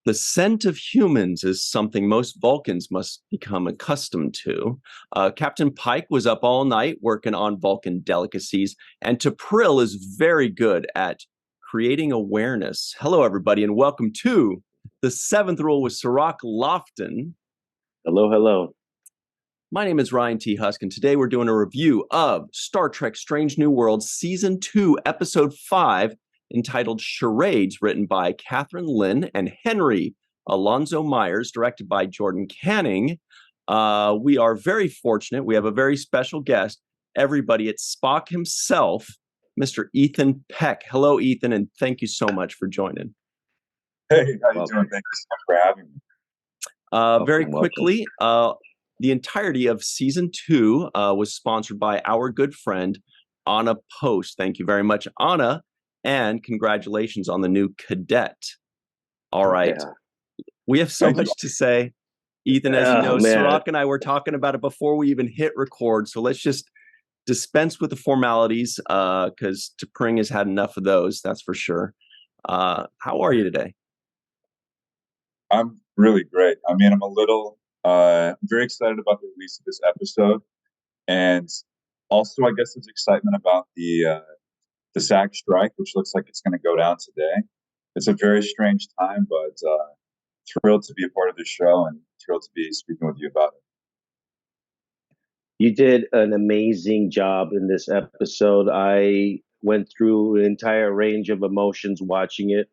The scent of humans is something most Vulcans must become accustomed to. Captain Pike was up all night working on Vulcan delicacies, and T'Pril is very good at creating awareness. Hello, everybody, and welcome to the Seventh Rule with Cirroc Lofton. Hello, hello. My name is Ryan T. Husk, and today we're doing a review of Star Trek Strange New Worlds Season 2, Episode 5, entitled Charades, written by Catherine Lynn and Henry Alonzo Myers, directed by Jordan Canning. We are very fortunate. We have a very special guest, everybody. It's Spock himself, Mr. Ethan Peck. Hello, Ethan, and thank you so much for joining. Hey, how you doing? Thank you so much for having me. Very quickly, the entirety of Season 2 was sponsored by our good friend, Anna Post. Thank you very much, Anna. And congratulations on the new cadet. All right. Yeah. We have so much to say. Ethan, as you know, Cirroc and I were talking about it before we even hit record. So let's just dispense with the formalities because T'Pring has had enough of those, that's for sure. How are you today? I'm really great. I mean, I'm a little very excited about the release of this episode. And also, I guess there's excitement about the SAG strike, which looks like it's going to go down today. It's a very strange time, but thrilled to be a part of this show and thrilled to be speaking with you about it. You did an amazing job in this episode. I went through an entire range of emotions watching it.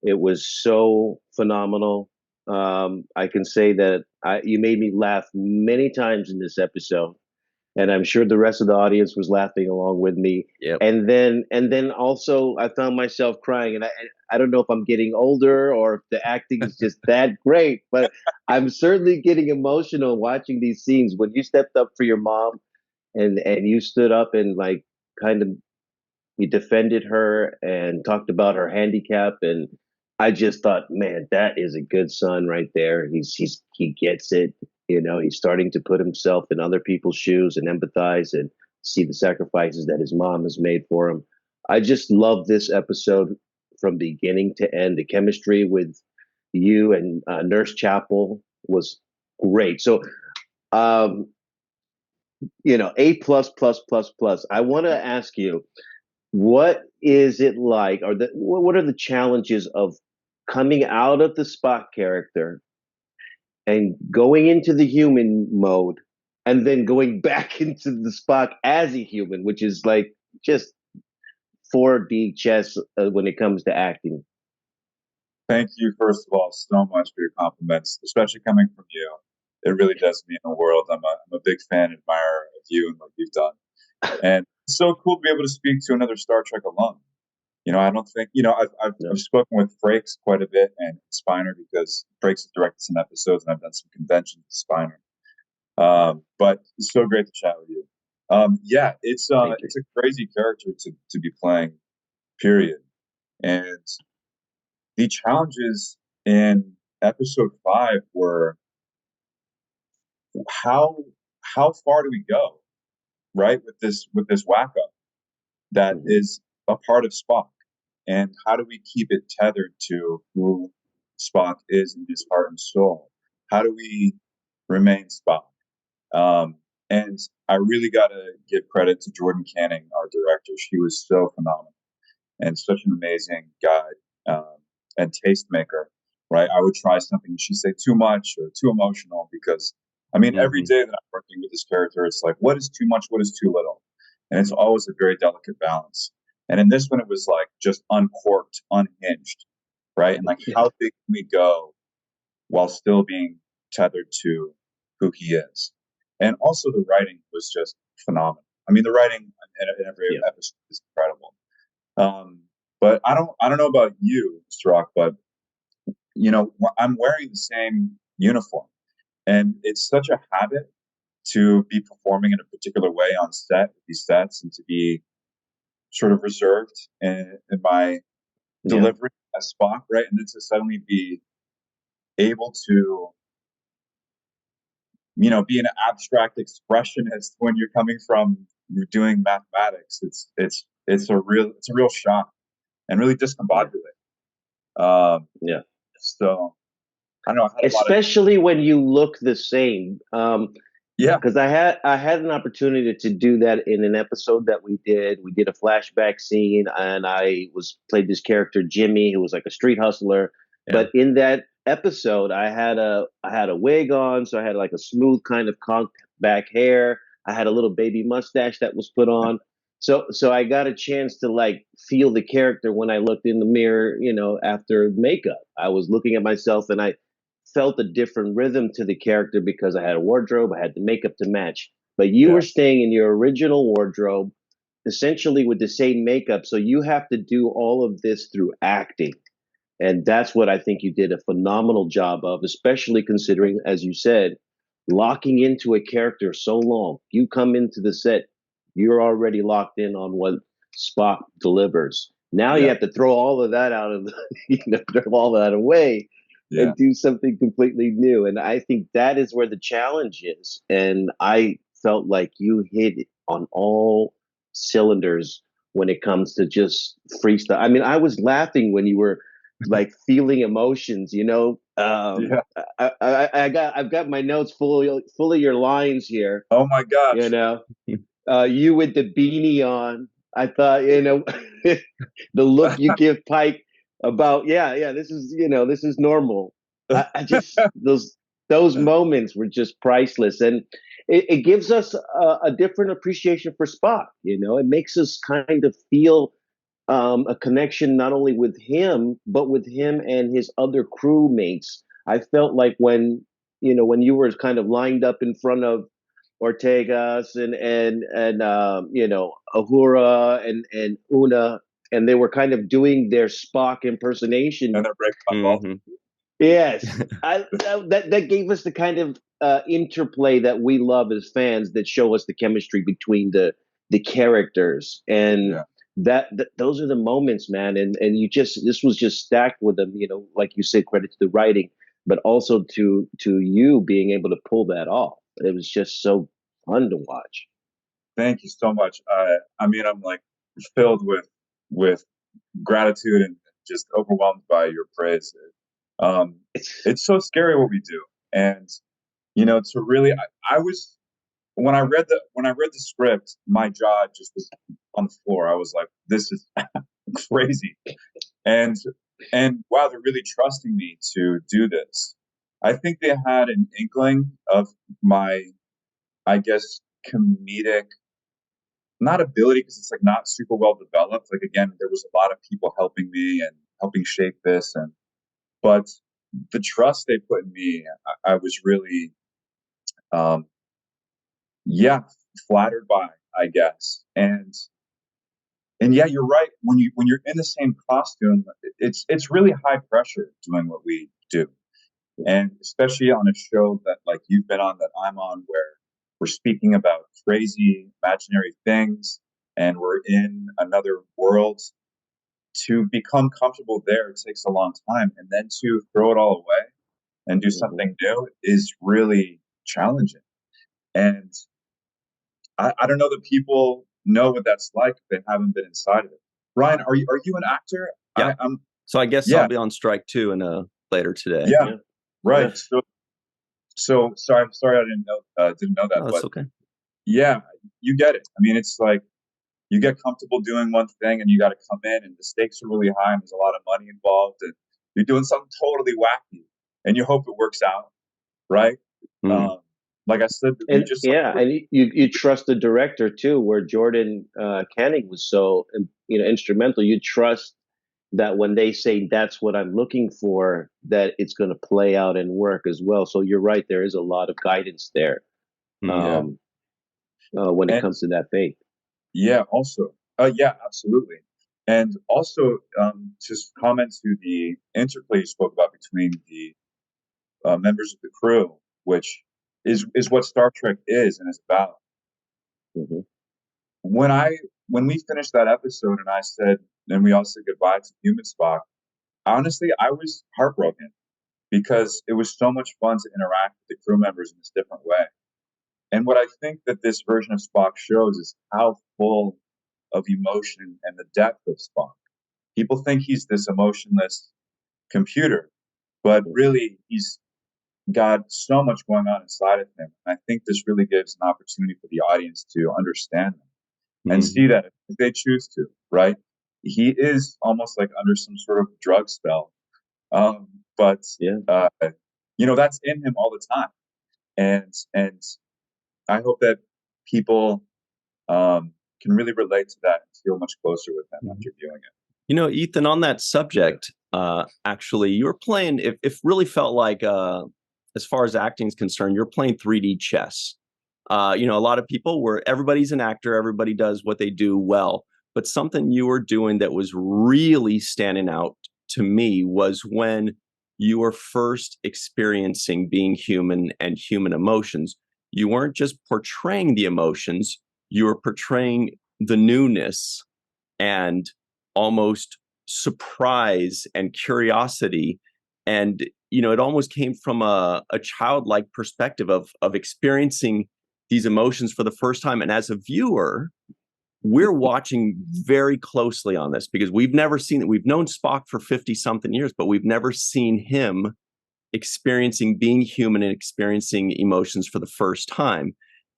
It was so phenomenal. I can say that you made me laugh many times in this episode. And I'm sure the rest of the audience was laughing along with me. Yep. And then also I found myself crying. And I don't know if I'm getting older or if the acting is just that great, but I'm certainly getting emotional watching these scenes. When you stepped up for your mom and you stood up and like kind of you defended her and talked about her handicap, and I just thought, man, that is a good son right there. He gets it. You know, he's starting to put himself in other people's shoes and empathize and see the sacrifices that his mom has made for him. I just love this episode from beginning to end. The chemistry with you and Nurse Chapel was great. So, A plus plus plus plus. I want to ask you, what is it like, or what are the challenges of coming out of the Spock character and going into the human mode and then going back into the Spock as a human, which is like just 4D chess when it comes to acting? Thank you, first of all, so much for your compliments, especially coming from you. It really does mean the world. I'm a big fan and admirer of you and what you've done. And it's so cool to be able to speak to another Star Trek alum. You know, I don't think, I've spoken with Frakes quite a bit and Spiner because Frakes has directed some episodes and I've done some conventions with Spiner. But it's so great to chat with you. It's a crazy character to be playing, period. And the challenges in episode 5 were how far do we go, right, with this wacko that is a part of Spock, and how do we keep it tethered to who Spock is in his heart and soul? How do we remain Spock? And I really got to give credit to Jordan Canning, our director. She was so phenomenal and such an amazing guide and tastemaker, right? I would try something, she'd say too much or too emotional because, I mean, every day that I'm working with this character, it's like, what is too much? What is too little? And it's always a very delicate balance. And in this one, it was like just uncorked, unhinged, right? And like, how big can we go while still being tethered to who he is? And also the writing was just phenomenal. I mean, the writing in every episode is incredible. But I don't know about you, Cirroc, but you know, I'm wearing the same uniform, and it's such a habit to be performing in a particular way on set with these sets and to be sort of reserved in my delivery as Spock, right? And then to suddenly be able to, you know, be an abstract expressionist when you're coming from doing mathematics. It's a real shock and really discombobulating. So I don't know. I had a lot of especially when you look the same. yeah, Because I had an opportunity to do that in an episode that we did. We did a flashback scene, and I was played this character Jimmy, who was like a street hustler. Yeah. But in that episode, I had a wig on, so I had like a smooth kind of conked back hair. I had a little baby mustache that was put on. So I got a chance to like feel the character when I looked in the mirror, after makeup. I was looking at myself and I felt a different rhythm to the character because I had a wardrobe, I had the makeup to match. But you yeah, were staying in your original wardrobe, essentially with the same makeup. So you have to do all of this through acting. And that's what I think you did a phenomenal job of, especially considering, as you said, locking into a character so long. You come into the set, you're already locked in on what Spock delivers. Now you yeah, have to throw all of that out of the, throw all that away yeah. and do something completely new. And I think that is where the challenge is. And I felt like you hit it on all cylinders when it comes to just freestyle. I mean, I was laughing when you were like feeling emotions, Yeah. I've got my notes full of your lines here, Oh my you gosh. know. You with the beanie on. I thought, the look you give Pike about, yeah, this is normal. I just those moments were just priceless, and it gives us a different appreciation for Spock. It makes us kind of feel a connection not only with him but with him and his other crewmates. I felt like when you were kind of lined up in front of Ortegas and Ahura and Una, and they were kind of doing their Spock impersonation. And they're breaking my balls. Hmm. Yes, that gave us the kind of interplay that we love as fans, that show us the chemistry between the characters, and Yeah. those are the moments, man. And this was just stacked with them. Like you said, credit to the writing, but also to you being able to pull that off. It was just so fun to watch. Thank you so much. I mean, I'm like filled with gratitude and just overwhelmed by your praise. Um, It's it's so scary what we do, and to really, I was when I read the script, my jaw just was on the floor. I was like, this is crazy, and wow, they're really trusting me to do this. I think they had an inkling of my, I guess, comedic not ability because it's like not super well developed. Like again, there was a lot of people helping me and helping shape this, and but the trust they put in me, I was really, um, yeah, flattered by, I guess, and yeah, you're right. When you're in the same costume, it's really high pressure doing what we do, and especially on a show that like you've been on, that I'm on, where we're speaking about crazy imaginary things and we're in another world. To become comfortable there, it takes a long time, and then to throw it all away and do Mhm. something new is really challenging. And I don't know that people know what that's like if they haven't been inside of it. Ryan, are you an actor? Yeah. I'm So I guess I'll yeah, be on strike too, and later today. yeah, Yeah, right. yeah. So sorry I didn't know that, Oh, that's but okay. yeah, you get it. I mean, it's like you get comfortable doing one thing and you got to come in and the stakes are really high and there's a lot of money involved and you're doing something totally wacky and you hope it works out, right? Mm. Um, like I said, we And just saw yeah, and you trust the director too, where Jordan Canning was so instrumental. You trust that when they say that's what I'm looking for, that it's going to play out and work as well. So you're right, there is a lot of guidance there, Mm. yeah, um, when it and comes to that faith. yeah, also, yeah, absolutely, and also just comment to the interplay you spoke about between the members of the crew, which is what Star Trek is and is about. Hmm. when I when we finished that episode and I said, and we all said goodbye to human Spock, honestly, I was heartbroken because it was so much fun to interact with the crew members in this different way. And what I think that this version of Spock shows is how full of emotion and the depth of Spock. People think he's this emotionless computer, but really he's got so much going on inside of him. And I think this really gives an opportunity for the audience to understand him and see that if they choose to, right? He is almost like under some sort of drug spell. But that's in him all the time. And I hope that people can really relate to that and feel much closer with him after viewing it. Ethan, on that subject, actually, you were playing, it really felt like, as far as acting is concerned, you're playing 3D chess. A lot of people everybody's an actor, everybody does what they do well. But something you were doing that was really standing out to me was when you were first experiencing being human and human emotions. You weren't just portraying the emotions, you were portraying the newness and almost surprise and curiosity. And, it almost came from a childlike perspective of experiencing these emotions for the first time. And as a viewer, we're watching very closely on this because we've never seen it. We've known Spock for 50 something years, but we've never seen him experiencing being human and experiencing emotions for the first time.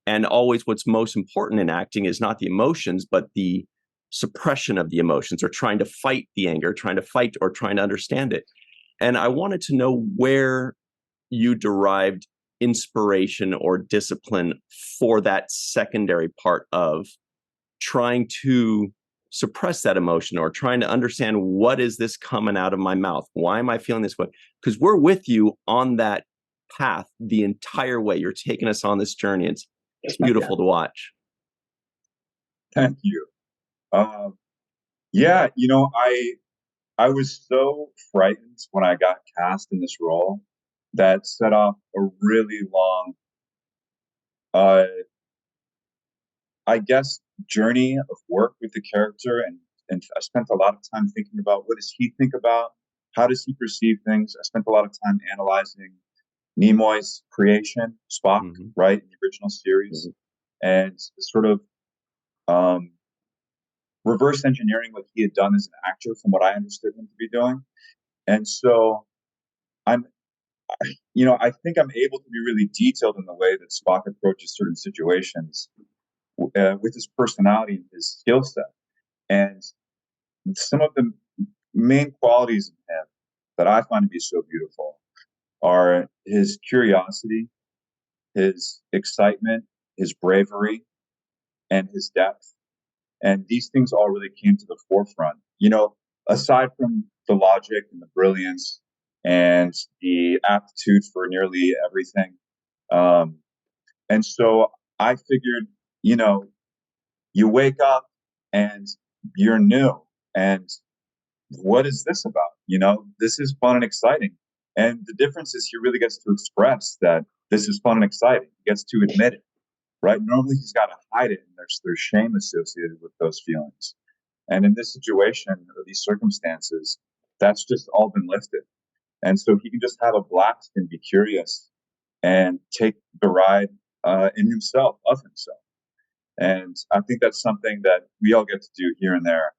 And always what's most important in acting is not the emotions, but the suppression of the emotions, or trying to fight the anger, trying to understand it. And I wanted to know where you derived inspiration or discipline for that secondary part of trying to suppress that emotion, or trying to understand, what is this coming out of my mouth? Why am I feeling this way? Because we're with you on that path the entire way. You're taking us on this journey. It's beautiful to watch. Thank you. I was so frightened when I got cast in this role that set off a really long, I guess, journey of work with the character. And I spent a lot of time thinking about, what does he think about? How does he perceive things? I spent a lot of time analyzing Nimoy's creation, Spock, right, in the original series, and sort of reverse engineering what he had done as an actor from what I understood him to be doing. And so I think I'm able to be really detailed in the way that Spock approaches certain situations with his personality and his skill set. And some of the main qualities of him that I find to be so beautiful are his curiosity, his excitement, his bravery, and his depth. And these things all really came to the forefront. Aside from the logic and the brilliance and the aptitude for nearly everything. And so I figured, you wake up and you're new. And what is this about? This is fun and exciting. And the difference is he really gets to express that this is fun and exciting. He gets to admit it, right? Normally he's got to hide it, and there's shame associated with those feelings. And in this situation or these circumstances, that's just all been lifted. And so he can just have a blast and be curious and take the ride in himself, of himself. And I think that's something that we all get to do here and there,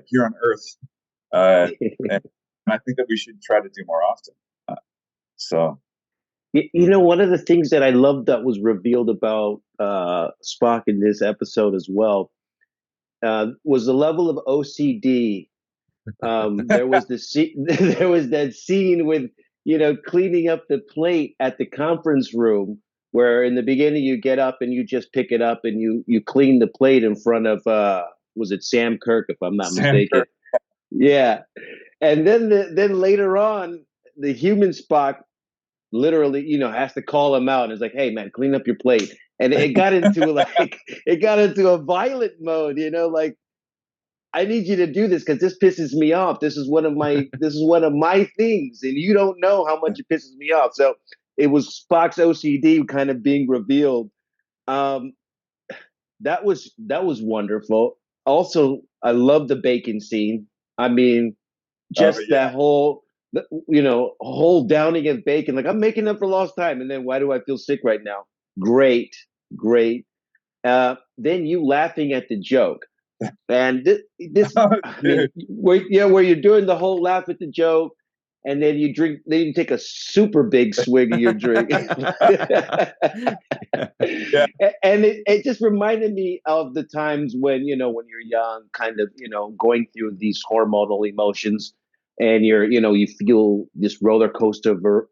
here on Earth. And I think that we should try to do more often. One of the things that I loved that was revealed about Spock in this episode as well was the level of OCD. There was there was that scene with cleaning up the plate at the conference room, where in the beginning you get up and you just pick it up and you clean the plate in front of was it Sam Kirk, if I'm not mistaken? Yeah, and then later on, the human Spock literally has to call him out, and it's like, hey man, clean up your plate. And it got into a violent mode, like, I need you to do this because this pisses me off. This is one of my things, and you don't know how much it pisses me off. So it was Spock's OCD kind of being revealed. That was wonderful. Also, I love the bacon scene. I mean, just that whole downing of bacon. Like, I'm making up for lost time, and then why do I feel sick right now? Great. Then you laughing at the joke. And this, where you're doing the whole laugh at the joke, and then you drink. Then you take a super big swig of your drink. Yeah. And it just reminded me of the times when, when you're young, kind of, going through these hormonal emotions, and you feel this roller coaster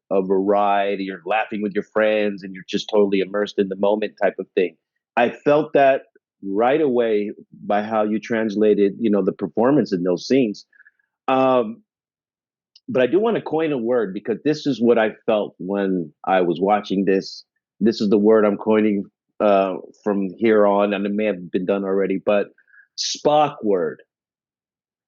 of a ride, you're laughing with your friends, and you're just totally immersed in the moment type of thing. I felt that right away by how you translated, the performance in those scenes. But I do want to coin a word, because this is what I felt when I was watching this. This is the word I'm coining from here on, and it may have been done already, but Spock word,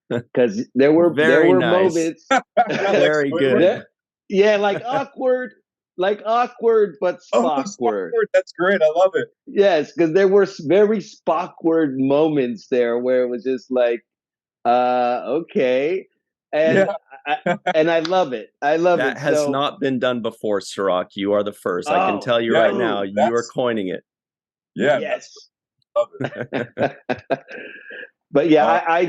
because there were Very nice. moments. Very good. Yeah, like awkward, but Oh, Spock word. Spock-word. That's great. I love it. Yes, because there were very Spock-word moments there where it was just like, okay, and I love it. I love That it. has So, not been done before, Cirroc. You are the first. I can tell you yeah, right now, dude, you are coining it. Yeah, yes. love it. But yeah, I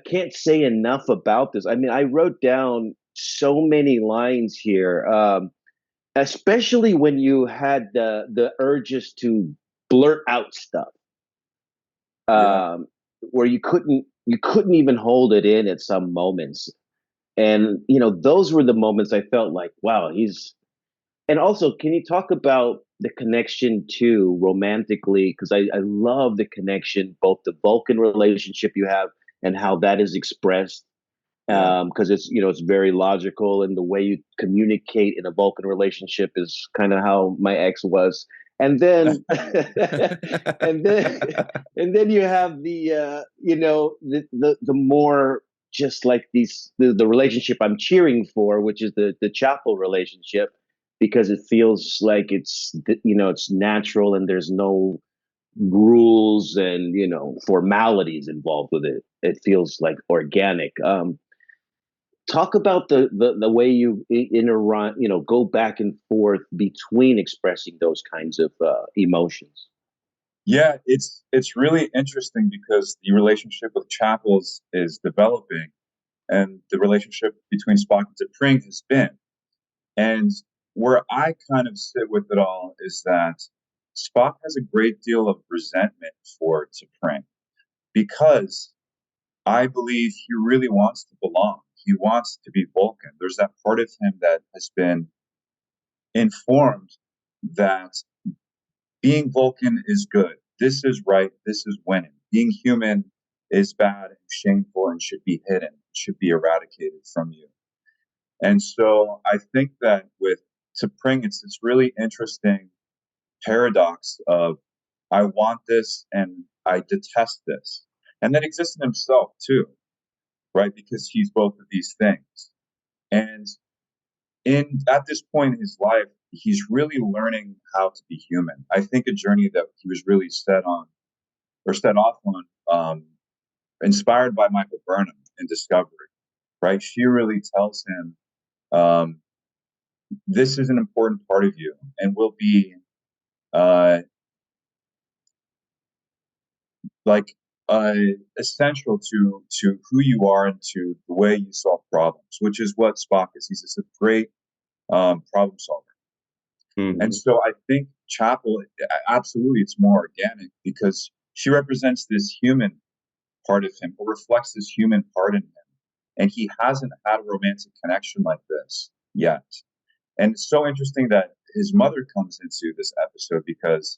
can't say enough about this. I mean, I wrote down so many lines here, especially when you had the urges to blurt out stuff, where you couldn't even hold it in at some moments. And those were the moments I felt like, wow, and also, can you talk about the connection too, romantically? Because I love the connection, both the Vulcan relationship you have and how that is expressed. Because it's very logical, and the way you communicate in a Vulcan relationship is kind of how my ex was. And then, and then, and then you have the more, just like the relationship I'm cheering for, which is the Chapel relationship, because it feels like it's natural, and there's no rules and formalities involved with it. It feels like organic. Talk about the way you go back and forth between expressing those kinds of emotions. Yeah, it's really interesting because the relationship with Chapels is developing, and the relationship between Spock and T'Pring has been. And where I kind of sit with it all is that Spock has a great deal of resentment for T'Pring, because I believe he really wants to belong. He wants to be Vulcan. There's that part of him that has been informed that being Vulcan is good. This is right. This is winning. Being human is bad and shameful and should be hidden, should be eradicated from you. And so I think that with T'Pring, it's this really interesting paradox of I want this and I detest this. And that exists in himself too, right? Because he's both of these things. And at this point in his life, he's really learning how to be human. I think a journey that he was really set off on, inspired by Michael Burnham in Discovery, right? She really tells him, this is an important part of you and will be like essential to who you are and to the way you solve problems, which is what Spock is. He's a great problem solver. Mm-hmm. And so I think Chapel, absolutely, it's more organic because she represents this human part of him, or reflects this human part in him. And he hasn't had a romantic connection like this yet. And it's so interesting that his mother comes into this episode because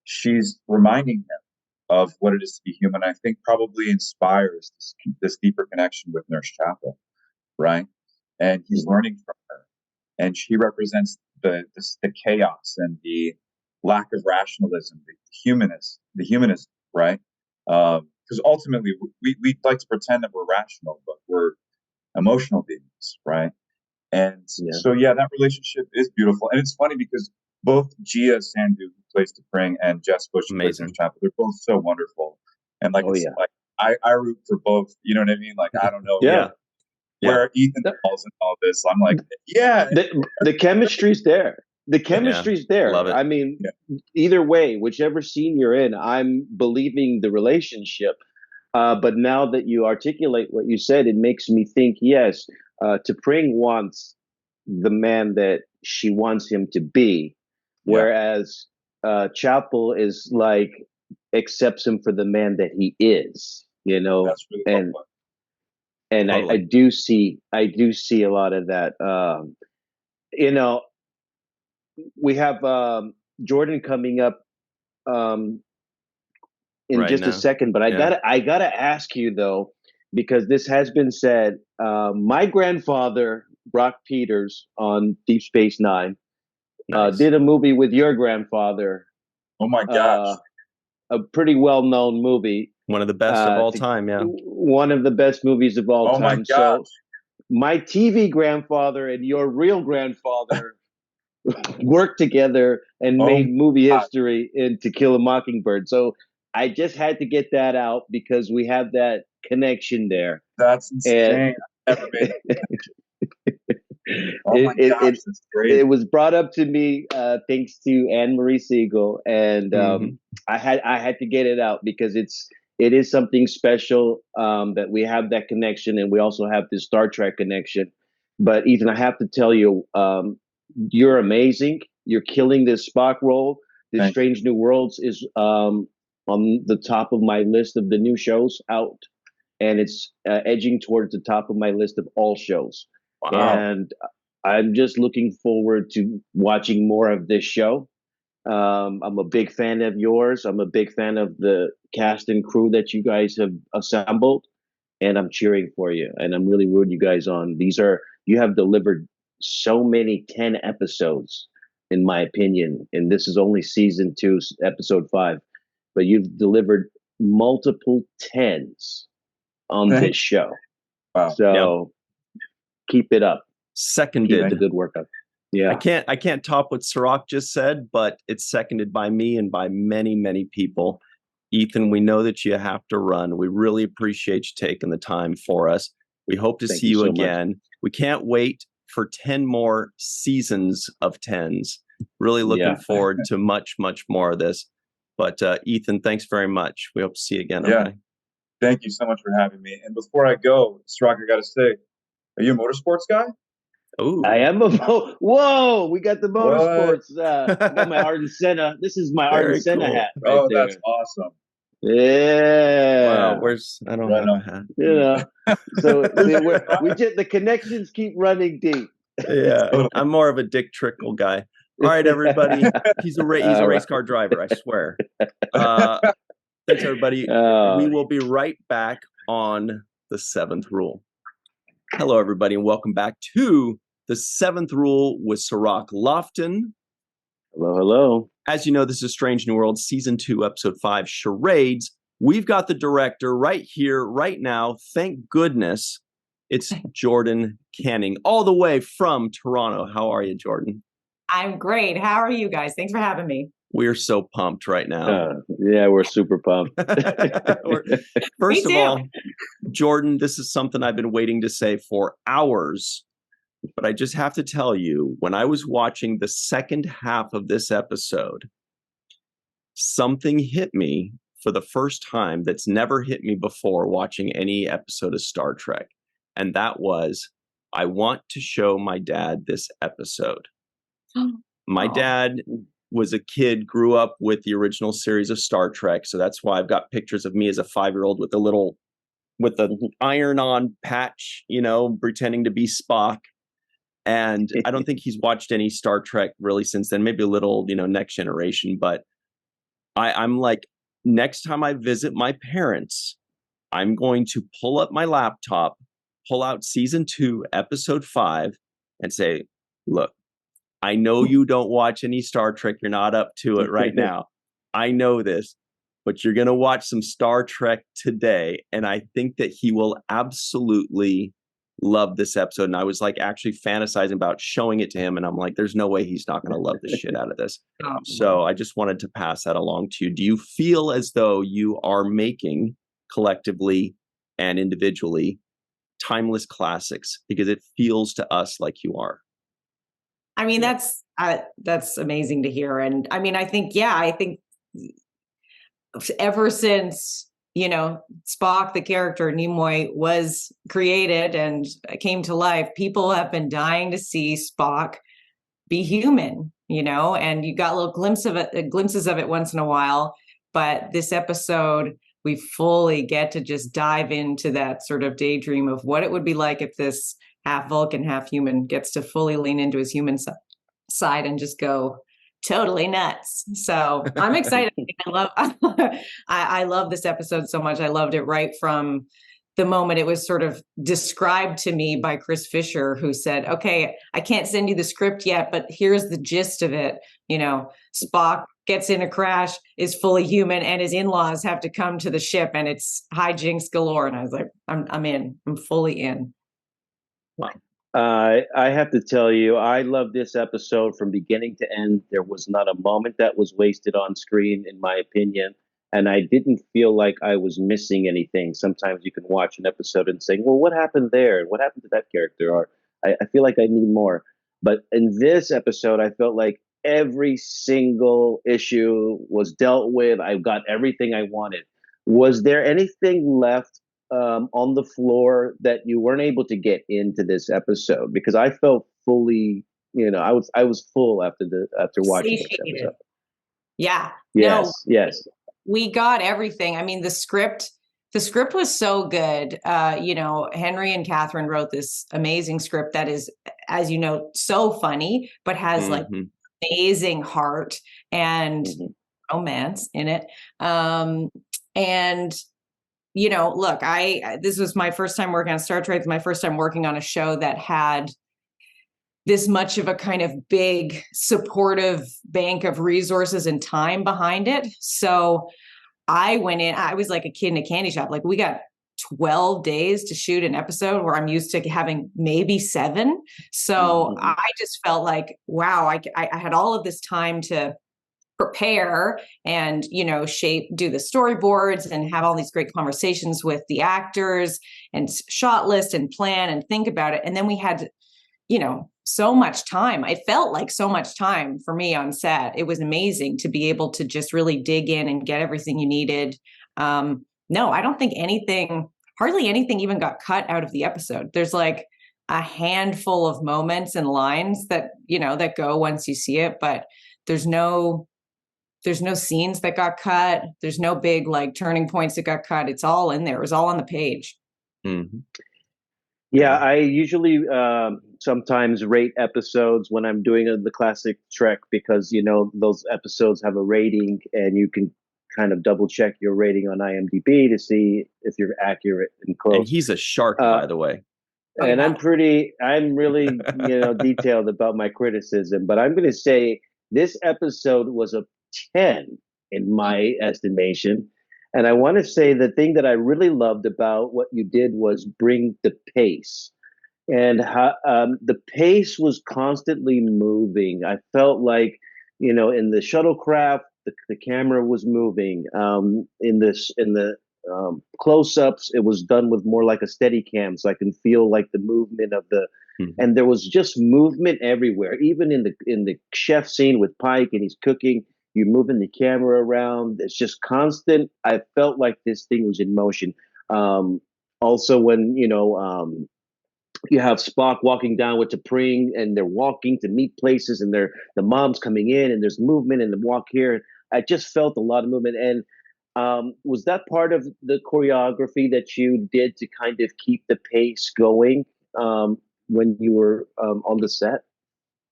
she's reminding him of what it is to be human. I think probably inspires this deeper connection with Nurse Chapel, right? And he's learning from her. And she represents the chaos and the lack of rationalism, the humanism, right? Because ultimately, we like to pretend that we're rational, but we're emotional beings, right? And so, that relationship is beautiful. And it's funny because both Gia Sandhu, who plays T'Pring, and Jess Bush, who plays Nurse Chapel, they're both so wonderful. And like, I root for both. You know what I mean? Like, I don't know where Ethan falls in all this. I'm like, the chemistry's there. The chemistry's there. Love it. I mean, either way, whichever scene you're in, I'm believing the relationship. But now that you articulate what you said, it makes me think, yes, T'Pring wants the man that she wants him to be, Yeah, whereas Chapel is like accepts him for the man that he is, you know, that's really well and put. I Totally. do see a lot of that. You know, we have Jordan coming up um, in Right just a now. second, but Yeah. I gotta ask you though, because this has been said. My grandfather, Brock Peters, on Deep Space Nine, Nice. did a movie with your grandfather, Oh my uh, gosh. a pretty well known movie, One of the best of all time. Yeah. one of the best movies of all Oh my time. gosh. So my TV grandfather and your real grandfather worked together and Oh made my movie gosh. history in To Kill a Mockingbird. So I just had to get that out because we have that connection there. That's And insane. I never made that connection. Oh my it, it, gosh, it, that's crazy. it was brought up to me thanks to Anne Marie Siegel, and Hmm. I had to get it out because it is something special that we have that connection, and we also have this Star Trek connection. But Ethan, I have to tell you, you're amazing. You're killing this Spock role. This Thank you. Strange New Worlds is on the top of my list of the new shows out, and it's edging towards the top of my list of all shows. Wow. And I'm just looking forward to watching more of this show. I'm a big fan of yours. I'm a big fan of the cast and crew that you guys have assembled, and I'm cheering for you. And I'm really rooting you guys on. You have delivered so many 10 episodes, in my opinion, and this is only season 2, episode 5, but you've delivered multiple tens on Thank this show. Wow. Yep. So keep it up. Keep the Seconded. good work up. Yeah. I can't top what Cirroc just said, but it's seconded by me and by many, many people. Ethan, we know that you have to run. We really appreciate you taking the time for us. We hope to Thank see you you so much. again. We can't wait for 10 more seasons of tens. Really looking Yeah. forward to much, much more of this. But Ethan, thanks very much. We hope to see you again. Yeah. Okay. Thank you so much for having me. And before I go, Cirroc, I got to say, are you a motorsports guy? Ooh. I am whoa, we got the What? motorsports. I got my Arden Senna. This is my Arden Very Senna cool. hat right Oh, there. that's awesome. Yeah. Wow. I don't Right have a on. hat. You know. So Listen, the connections keep running deep. Yeah, I'm more of a Dick Trickle guy. All right, everybody. He's a All race right. car driver, I swear. Thanks, everybody. We will be right back on the seventh rule. Hello, everybody, and welcome back to the seventh rule with Cirroc Lofton. Hello, hello. As you know, this is Strange New World, Season 2, Episode 5, Charades. We've got the director right here, right now. Thank goodness. It's Jordan Canning, all the way from Toronto. How are you, Jordan? I'm great. How are you guys? Thanks for having me. We're so pumped right now. Yeah, we're super pumped. First of too. all, Jordan, this is something I've been waiting to say for hours, but I just have to tell you, when I was watching the second half of this episode, something hit me for the first time that's never hit me before watching any episode of Star Trek. And that was, I want to show my dad this episode. My dad was a kid, grew up with the original series of Star Trek. So that's why I've got pictures of me as a 5-year-old with the iron-on patch, pretending to be Spock. And I don't think he's watched any Star Trek really since then, maybe a little, Next Generation. But I'm like, next time I visit my parents, I'm going to pull up my laptop, pull out season 2, episode 5, and say, look, I know you don't watch any Star Trek. You're not up to it right now. I know this, but you're going to watch some Star Trek today. And I think that he will absolutely love this episode. And I was like actually fantasizing about showing it to him. And I'm like, there's no way he's not going to love the shit out of this. So I just wanted to pass that along to you. Do you feel as though you are making collectively and individually timeless classics? Because it feels to us like you are. I mean, that's amazing to hear. And I mean, I think ever since Spock, the character Nimoy, was created and came to life, people have been dying to see Spock be human, and you got little glimpses of it once in a while. But this episode, we fully get to just dive into that sort of daydream of what it would be like if this half Vulcan, half human gets to fully lean into his human side and just go totally nuts. So I'm excited. I love this episode so much. I loved it right from the moment it was sort of described to me by Chris Fisher, who said, okay, I can't send you the script yet, but here's the gist of it. Spock gets in a crash, is fully human, and his in-laws have to come to the ship, and it's hijinks galore. And I was like, I'm in. I'm fully in. Wow. I have to tell you, I love this episode from beginning to end. There was not a moment that was wasted on screen, in my opinion. And I didn't feel like I was missing anything. Sometimes you can watch an episode and say, well, what happened there? And what happened to that character? Or I feel like I need more. But in this episode, I felt like every single issue was dealt with. I got everything I wanted. Was there anything left on the floor that you weren't able to get into this episode? Because I felt fully, I was full after watching this episode. Yeah. Yes. Yes. We got everything. I mean, the script was so good. Henry and Catherine wrote this amazing script that is, as you know, so funny, but has like amazing heart and romance in it. Look, this was my first time working on Star Trek. My first time working on a show that had this much of a kind of big supportive bank of resources and time behind it. So I went in, I was like a kid in a candy shop. Like, we got 12 days to shoot an episode where I'm used to having maybe 7. So I just felt like, wow, I had all of this time to prepare and, do the storyboards and have all these great conversations with the actors and shot list and plan and think about it. And then we had, so much time. It felt like so much time for me on set. It was amazing to be able to just really dig in and get everything you needed. No, I don't think hardly anything even got cut out of the episode. There's like a handful of moments and lines that, that go once you see it, but there's no scenes that got cut. There's no big like turning points that got cut. It's all in there. It was all on the page. Mm-hmm. Yeah, I usually sometimes rate episodes when I'm doing the classic Trek, because, those episodes have a rating and you can kind of double check your rating on IMDb to see if you're accurate and close. And he's a shark, by the way. And I'm really, detailed about my criticism, but I'm going to say this episode was a 10 in my estimation. And I want to say the thing that I really loved about what you did was bring the pace. And the pace was constantly moving. I felt like, in the shuttlecraft, the camera was moving. In the close-ups, it was done with more like a steady cam, so I can feel like the movement of the. And there was just movement everywhere. Even in the chef scene with Pike and he's cooking, you're moving the camera around. It's just constant. I felt like this thing was in motion. Also, when you have Spock walking down with T'Pring, and they're walking to meet places, and the mom's coming in, and there's movement and the walk here. I just felt a lot of movement. And was that part of the choreography that you did to kind of keep the pace going when you were on the set?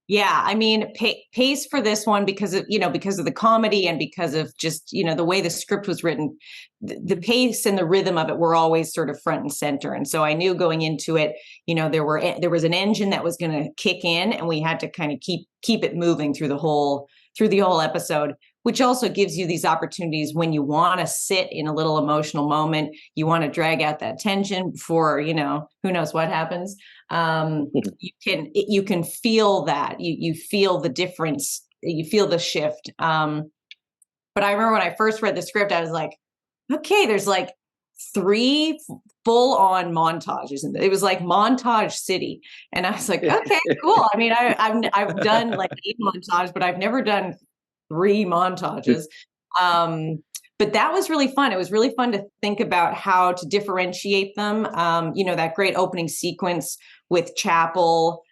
Yeah, I mean, pace for this one because of the comedy and because of just, the way the script was written, the pace and the rhythm of it were always sort of front and center. And so I knew going into it, there was an engine that was going to kick in, and we had to kind of keep it moving through the whole episode, which also gives you these opportunities when you want to sit in a little emotional moment, you want to drag out that tension before, who knows what happens. You can feel that you feel the difference, you feel the shift. But I remember when I first read the script, I was like, okay, there's like 3 full-on montages, and it was like Montage City, and I was like, okay, cool. I mean, I've done like 8 montages, but I've never done 3 montages. but that was really fun. It was really fun to think about how to differentiate them. That great opening sequence with Chapel.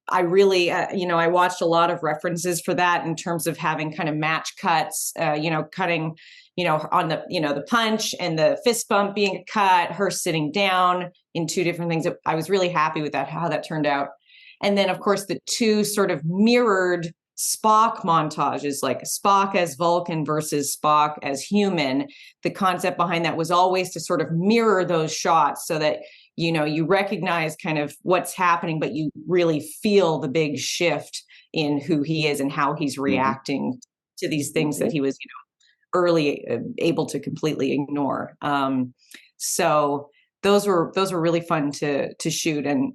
I really, I watched a lot of references for that in terms of having kind of match cuts, cutting, on the, the punch and the fist bump being a cut, her sitting down in two different things. I was really happy with that, how that turned out. And then, of course, the two sort of mirrored Spock montages, like Spock as Vulcan versus Spock as human. The concept behind that was always to sort of mirror those shots so that, you recognize kind of what's happening, but you really feel the big shift in who he is and how he's reacting to these things that he was, early able to completely ignore. So those were really fun to shoot. And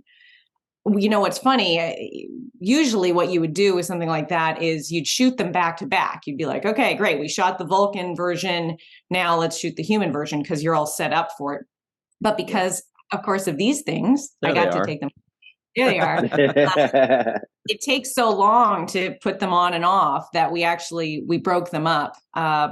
what's funny, usually what you would do with something like that is you'd shoot them back to back. You'd be like, okay, great. We shot the Vulcan version. Now let's shoot the human version because you're all set up for it. But because, of course, of these things, I got to take them. There they are. It takes so long to put them on and off that we broke them up,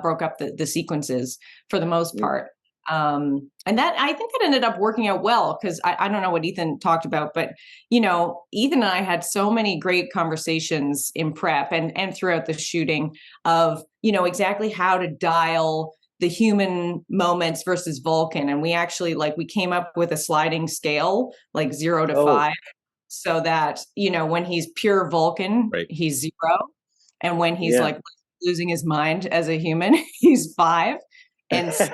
broke up the sequences for the most part. And that, I think that ended up working out well because I don't know what Ethan talked about, but, Ethan and I had so many great conversations in prep and throughout the shooting of, exactly how to dial the human moments versus Vulcan. And we actually we came up with a sliding scale, like 0 to 5. So that, when he's pure Vulcan, he's 0. And when he's losing his mind as a human, he's 5. And so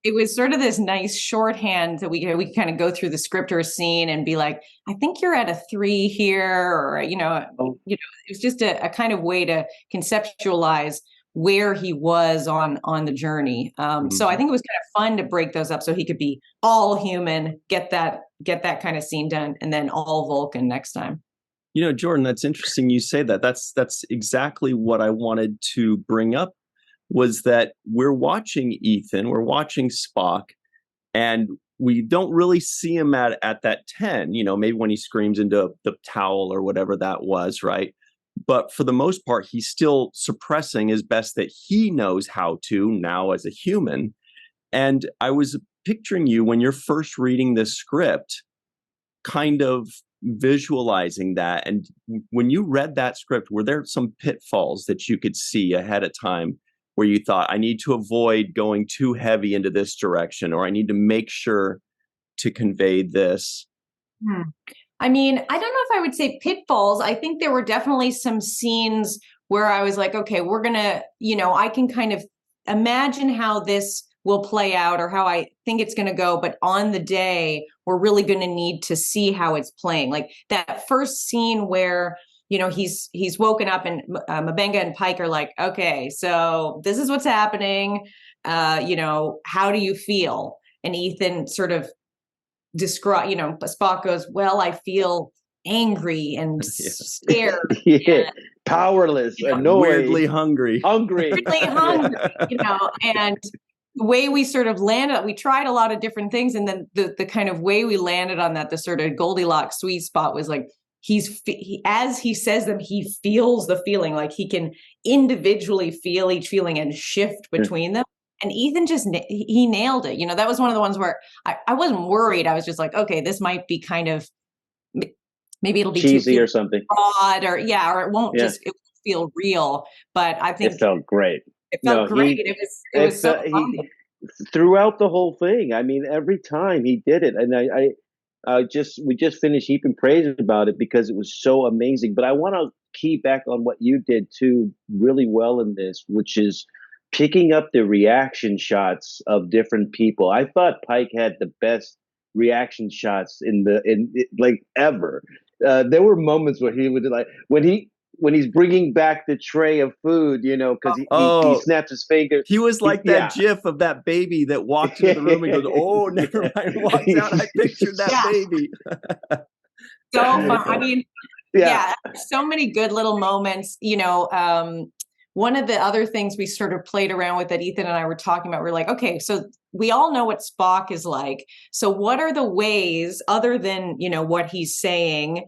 it was sort of this nice shorthand that we kind of go through the script or scene and be like, I think you're at a 3 here, or, it was just a kind of way to conceptualize where he was on the journey. So I think it was kind of fun to break those up so he could be all human, get that kind of scene done, and then all Vulcan next time. Jordan, that's interesting you say that. That's exactly what I wanted to bring up, was that we're watching Ethan, we're watching Spock, and we don't really see him at that 10, maybe when he screams into the towel or whatever that was, right? But for the most part, he's still suppressing as best that he knows how to now as a human. And I was picturing you when you're first reading the script, kind of visualizing that. And when you read that script, were there some pitfalls that you could see ahead of time where you thought, I need to avoid going too heavy into this direction, or I need to make sure to convey this? I mean, I don't know if I would say pitfalls. I think there were definitely some scenes where I was like, okay, we're going to, I can kind of imagine how this will play out or how I think it's going to go. But on the day, we're really going to need to see how it's playing. Like that first scene where, he's woken up and M'Benga and Pike are like, okay, so this is what's happening. How do you feel? And Ethan sort of Spock goes, well, I feel angry and scared, and, powerless, annoyed, weirdly hungry, and the way we sort of landed, we tried a lot of different things, and then the kind of way we landed on that, the sort of Goldilocks sweet spot was like as he says them, he feels the feeling, like he can individually feel each feeling and shift between them. And Ethan he nailed it. That was one of the ones where I wasn't worried. I was just like, okay, this might be kind of, maybe it'll be cheesy or something, odd, or it won't it won't feel real. But I think it felt great. It felt great. It was so fun. Throughout the whole thing. I mean, every time he did it, and we just finished heaping praise about it because it was so amazing. But I want to key back on what you did too, really well in this, which is picking up the reaction shots of different people. I thought Pike had the best reaction shots in ever. There were moments where he would when he's bringing back the tray of food, because he snaps his finger. He was like that GIF of that baby that walked into the room and goes, "Oh, never mind." Walks out. I pictured that baby. So fun. I mean, so many good little moments. One of the other things we sort of played around with that Ethan and I were talking about, we're like, okay, so we all know what Spock is like. So what are the ways, other than, what he's saying,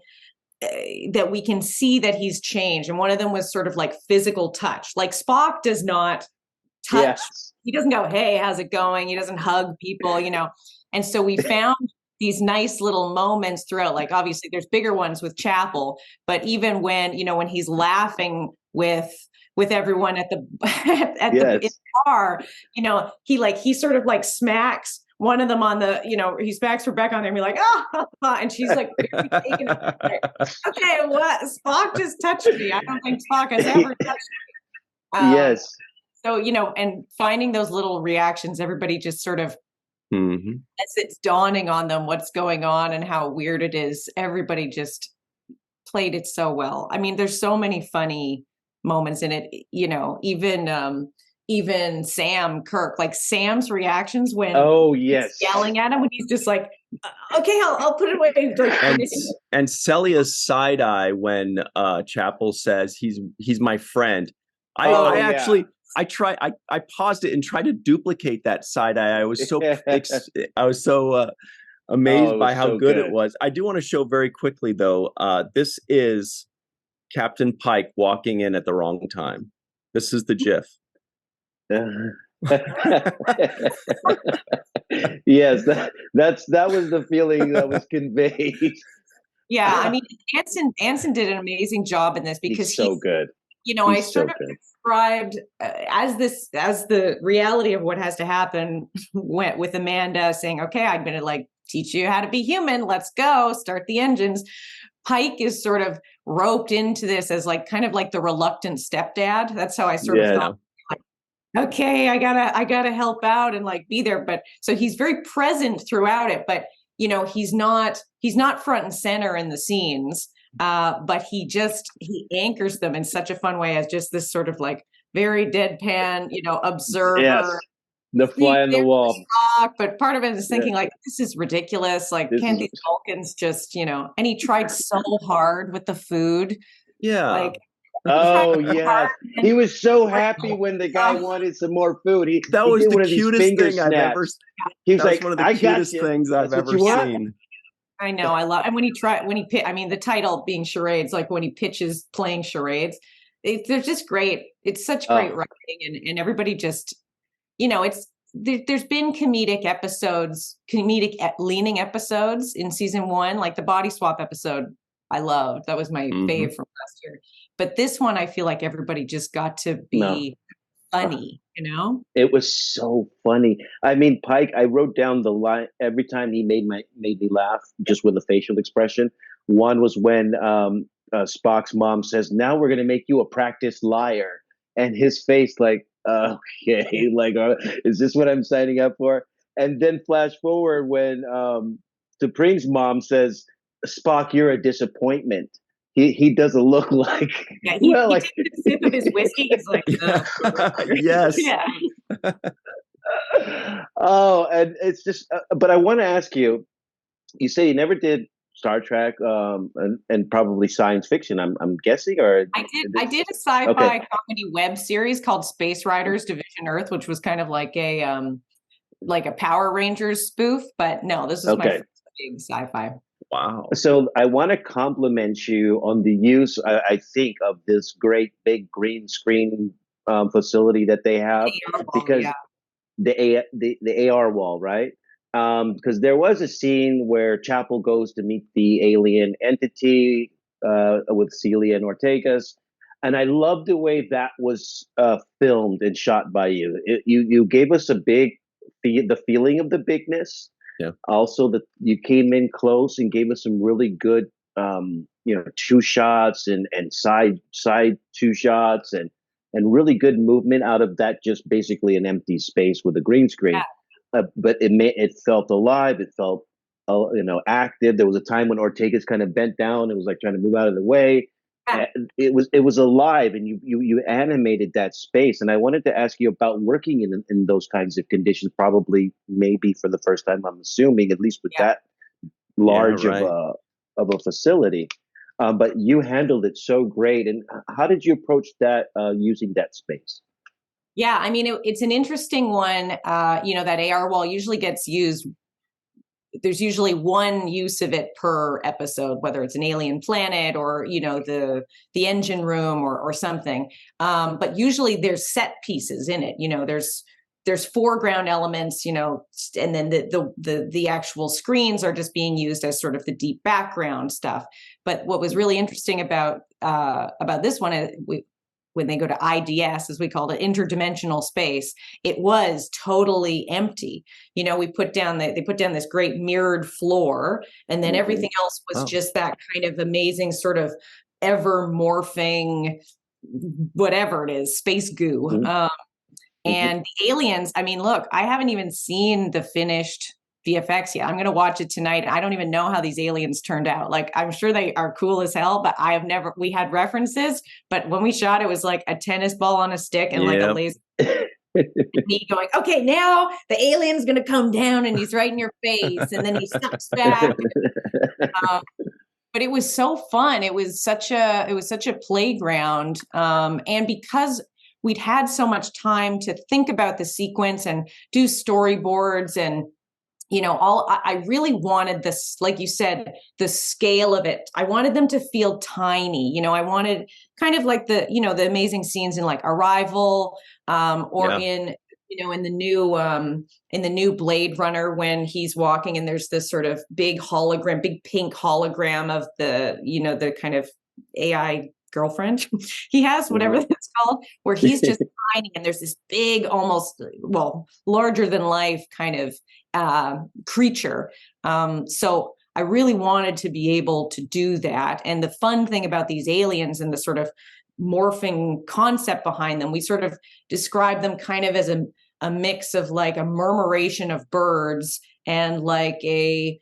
that we can see that he's changed? And one of them was sort of like physical touch. Like Spock does not touch. Yes. He doesn't go, hey, how's it going? He doesn't hug people, And so we found these nice little moments throughout. Like, obviously there's bigger ones with Chapel, but even when, when he's laughing with everyone at the at the in the bar, he sort of like smacks one of them on the, he smacks Rebecca on there and be like, and she's like very taken aback, like, okay, what? Spock just touched me. I don't think Spock has ever touched me. Yes. So, and finding those little reactions, everybody just sort of, Mm-hmm. as it's dawning on them what's going on and how weird it is, everybody just played it so well. I mean, there's so many funny moments in it, even Sam Kirk, like Sam's reactions when he's yelling at him, when he's just like, okay, I'll put it away. Like, and Celia's side eye when Chapel says he's my friend. I actually I paused it and tried to duplicate that side eye. I was so amazed by how good it was. I do want to show very quickly though. This is Captain Pike walking in at the wrong time. This is the GIF. Yes, that was the feeling that was conveyed. Yeah, I mean, Anson did an amazing job in this because he's so good. I sort of described as the reality of what has to happen went with Amanda saying, okay, I'm going to like teach you how to be human. Let's go start the engines. Pike is sort of roped into this as like kind of like the reluctant stepdad. That's how I sort of thought. Like, okay, I gotta help out and like be there. But so he's very present throughout it. But he's not front and center in the scenes. But he anchors them in such a fun way as just this sort of like very deadpan, observer. Yes. The fly on the wall. But part of it is thinking like, this is ridiculous. Like, can't these Vulcans just, and he tried so hard with the food. Yeah. Like, oh yeah. He was so happy when the guy wanted some more food. That was the cutest thing I've ever seen. He was like, one of the cutest things I've ever seen. I know, I love, and when the title being Charades, like when he pitches playing charades, they're just great. It's such great writing, and everybody just, there's been comedic leaning episodes in season 1, like the body swap episode. I loved. That was my fave from last year. But this one, I feel like everybody just got to be funny, It was so funny. I mean, Pike, I wrote down the line every time he made me laugh just with a facial expression. One was when Spock's mom says, now we're going to make you a practiced liar. And his face like, okay, like, is this what I'm signing up for? And then flash forward when Supreme's mom says, Spock, you're a disappointment. He doesn't look like. Yeah, he takes a sip of his whiskey. He's like, yes. Yeah. Oh, and it's just. But I want to ask you. You say you never did Star Trek, and probably science fiction. I'm guessing, or I did a sci-fi comedy web series called Space Riders Division Earth, which was kind of like a Power Rangers spoof. But no, this is my first big sci-fi. Wow. So I want to compliment you on the use, I think, of this great big green screen facility that they have, because the AR wall, right? Because there was a scene where Chapel goes to meet the alien entity with Celia and Ortegas, and I love the way that was filmed and shot by you. You gave us the feeling of the bigness. Yeah. Also, that you came in close and gave us some really good, two shots and side two shots and really good movement out of that, just basically an empty space with a green screen. Yeah. But it felt alive. It felt active. There was a time when Ortega's kind of bent down and was like trying to move out of the way. Yeah. It was alive, and you animated that space. And I wanted to ask you about working in those kinds of conditions, probably maybe for the first time, I'm assuming, at least with that large of a facility. But you handled it so great. And how did you approach that using that space? Yeah, I mean, it's an interesting one. That AR wall usually gets used there's usually one use of it per episode, whether it's an alien planet or, the engine room or something. But usually there's set pieces in it. There's foreground elements, and then the actual screens are just being used as sort of the deep background stuff. But what was really interesting about this one, when they go to IDS, as we called it, interdimensional space, it was totally empty. They put down this great mirrored floor, and then everything else was just that kind of amazing sort of ever morphing, whatever it is, space goo. And the aliens, I mean, look, I haven't even seen the finished VFX yet. I'm going to watch it tonight. I don't even know how these aliens turned out. Like, I'm sure they are cool as hell, but we had references, but when we shot, it was like a tennis ball on a stick and like a laser. Me going, okay, now the alien's going to come down and he's right in your face. And then he sucks back. But it was so fun. It was such a playground. And because we'd had so much time to think about the sequence and do storyboards and, I really wanted this, like you said, the scale of it. I wanted them to feel tiny. I wanted kind of like the amazing scenes in like Arrival, or in the new Blade Runner, when he's walking and there's this sort of big pink hologram of the kind of AI girlfriend he has, whatever that's called, where he's just tiny and there's this big, almost, larger than life kind of creature. So I really wanted to be able to do that. And the fun thing about these aliens and the sort of morphing concept behind them, we sort of describe them kind of as a mix of like a murmuration of birds and like a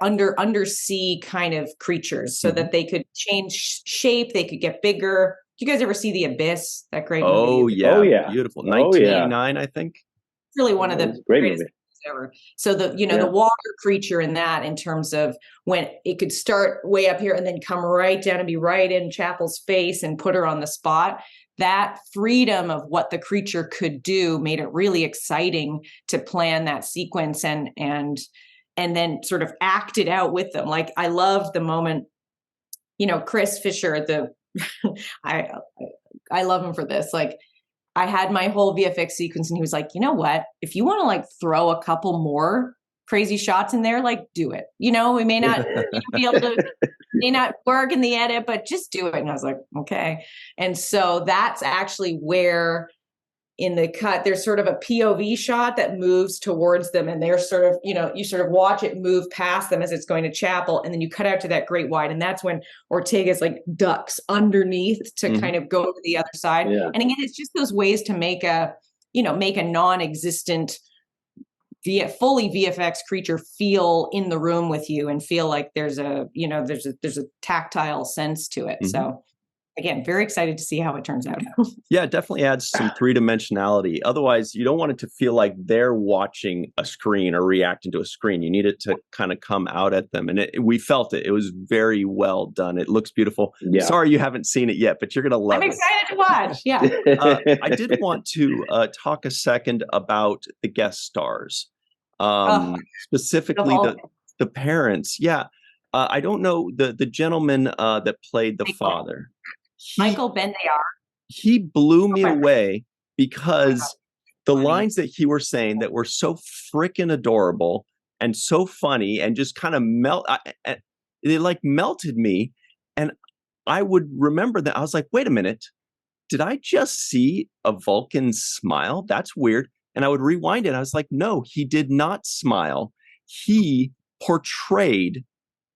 undersea kind of creatures, so that they could change shape, they could get bigger. Do you guys ever see The Abyss? That great movie? Oh yeah, beautiful. 1989, I think. It's really one of the greatest movies ever. So the water creature in that, in terms of when it could start way up here and then come right down and be right in Chapel's face and put her on the spot. That freedom of what the creature could do made it really exciting to plan that sequence and then sort of act it out with them. Like, I love the moment, Chris Fisher, I love him for this. Like, I had my whole VFX sequence and he was like, you know what, if you want to like throw a couple more crazy shots in there, like, do it. We may not be able to, may not work in the edit, but just do it. And I was like, okay. And so that's actually where, in the cut, there's sort of a POV shot that moves towards them, and they're sort of, you sort of watch it move past them as it's going to Chapel, and then you cut out to that great wide, and that's when Ortega's like ducks underneath to kind of go to the other side. Yeah. And again, it's just those ways to make a non-existent fully VFX creature feel in the room with you and feel like there's a tactile sense to it. So again, very excited to see how it turns out. Yeah, it definitely adds some three-dimensionality. Otherwise, you don't want it to feel like they're watching a screen or reacting to a screen. You need it to kind of come out at them. And we felt it. It was very well done. It looks beautiful. Yeah. Sorry you haven't seen it yet, but you're going to love it. I'm excited to watch. Yeah. I did want to talk a second about the guest stars, specifically the parents. Yeah. I don't know the gentleman that played the father. Michael Bendayar. He blew me away because the lines that he were saying that were so freaking adorable and so funny and just kind of they like melted me. And I would remember that. I was like, wait a minute, did I just see a Vulcan smile? That's weird. And I would rewind it. I was like, no, he did not smile. He portrayed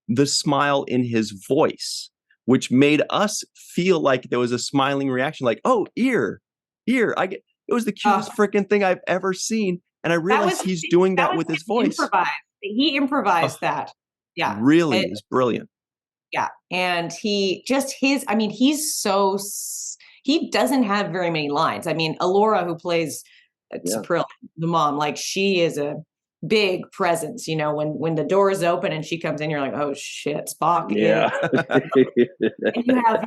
the smile in his voice, which made us feel like there was a smiling reaction, like, oh, ear. It was the cutest freaking thing I've ever seen. And I realized he's doing that with his voice. He improvised that. Yeah. Really, it was brilliant. Yeah. And he doesn't have very many lines. I mean, Alora, who plays April, the mom, like, she is a big presence, when the door is open and she comes in, you're like, oh shit, Spock. Yeah. And you have,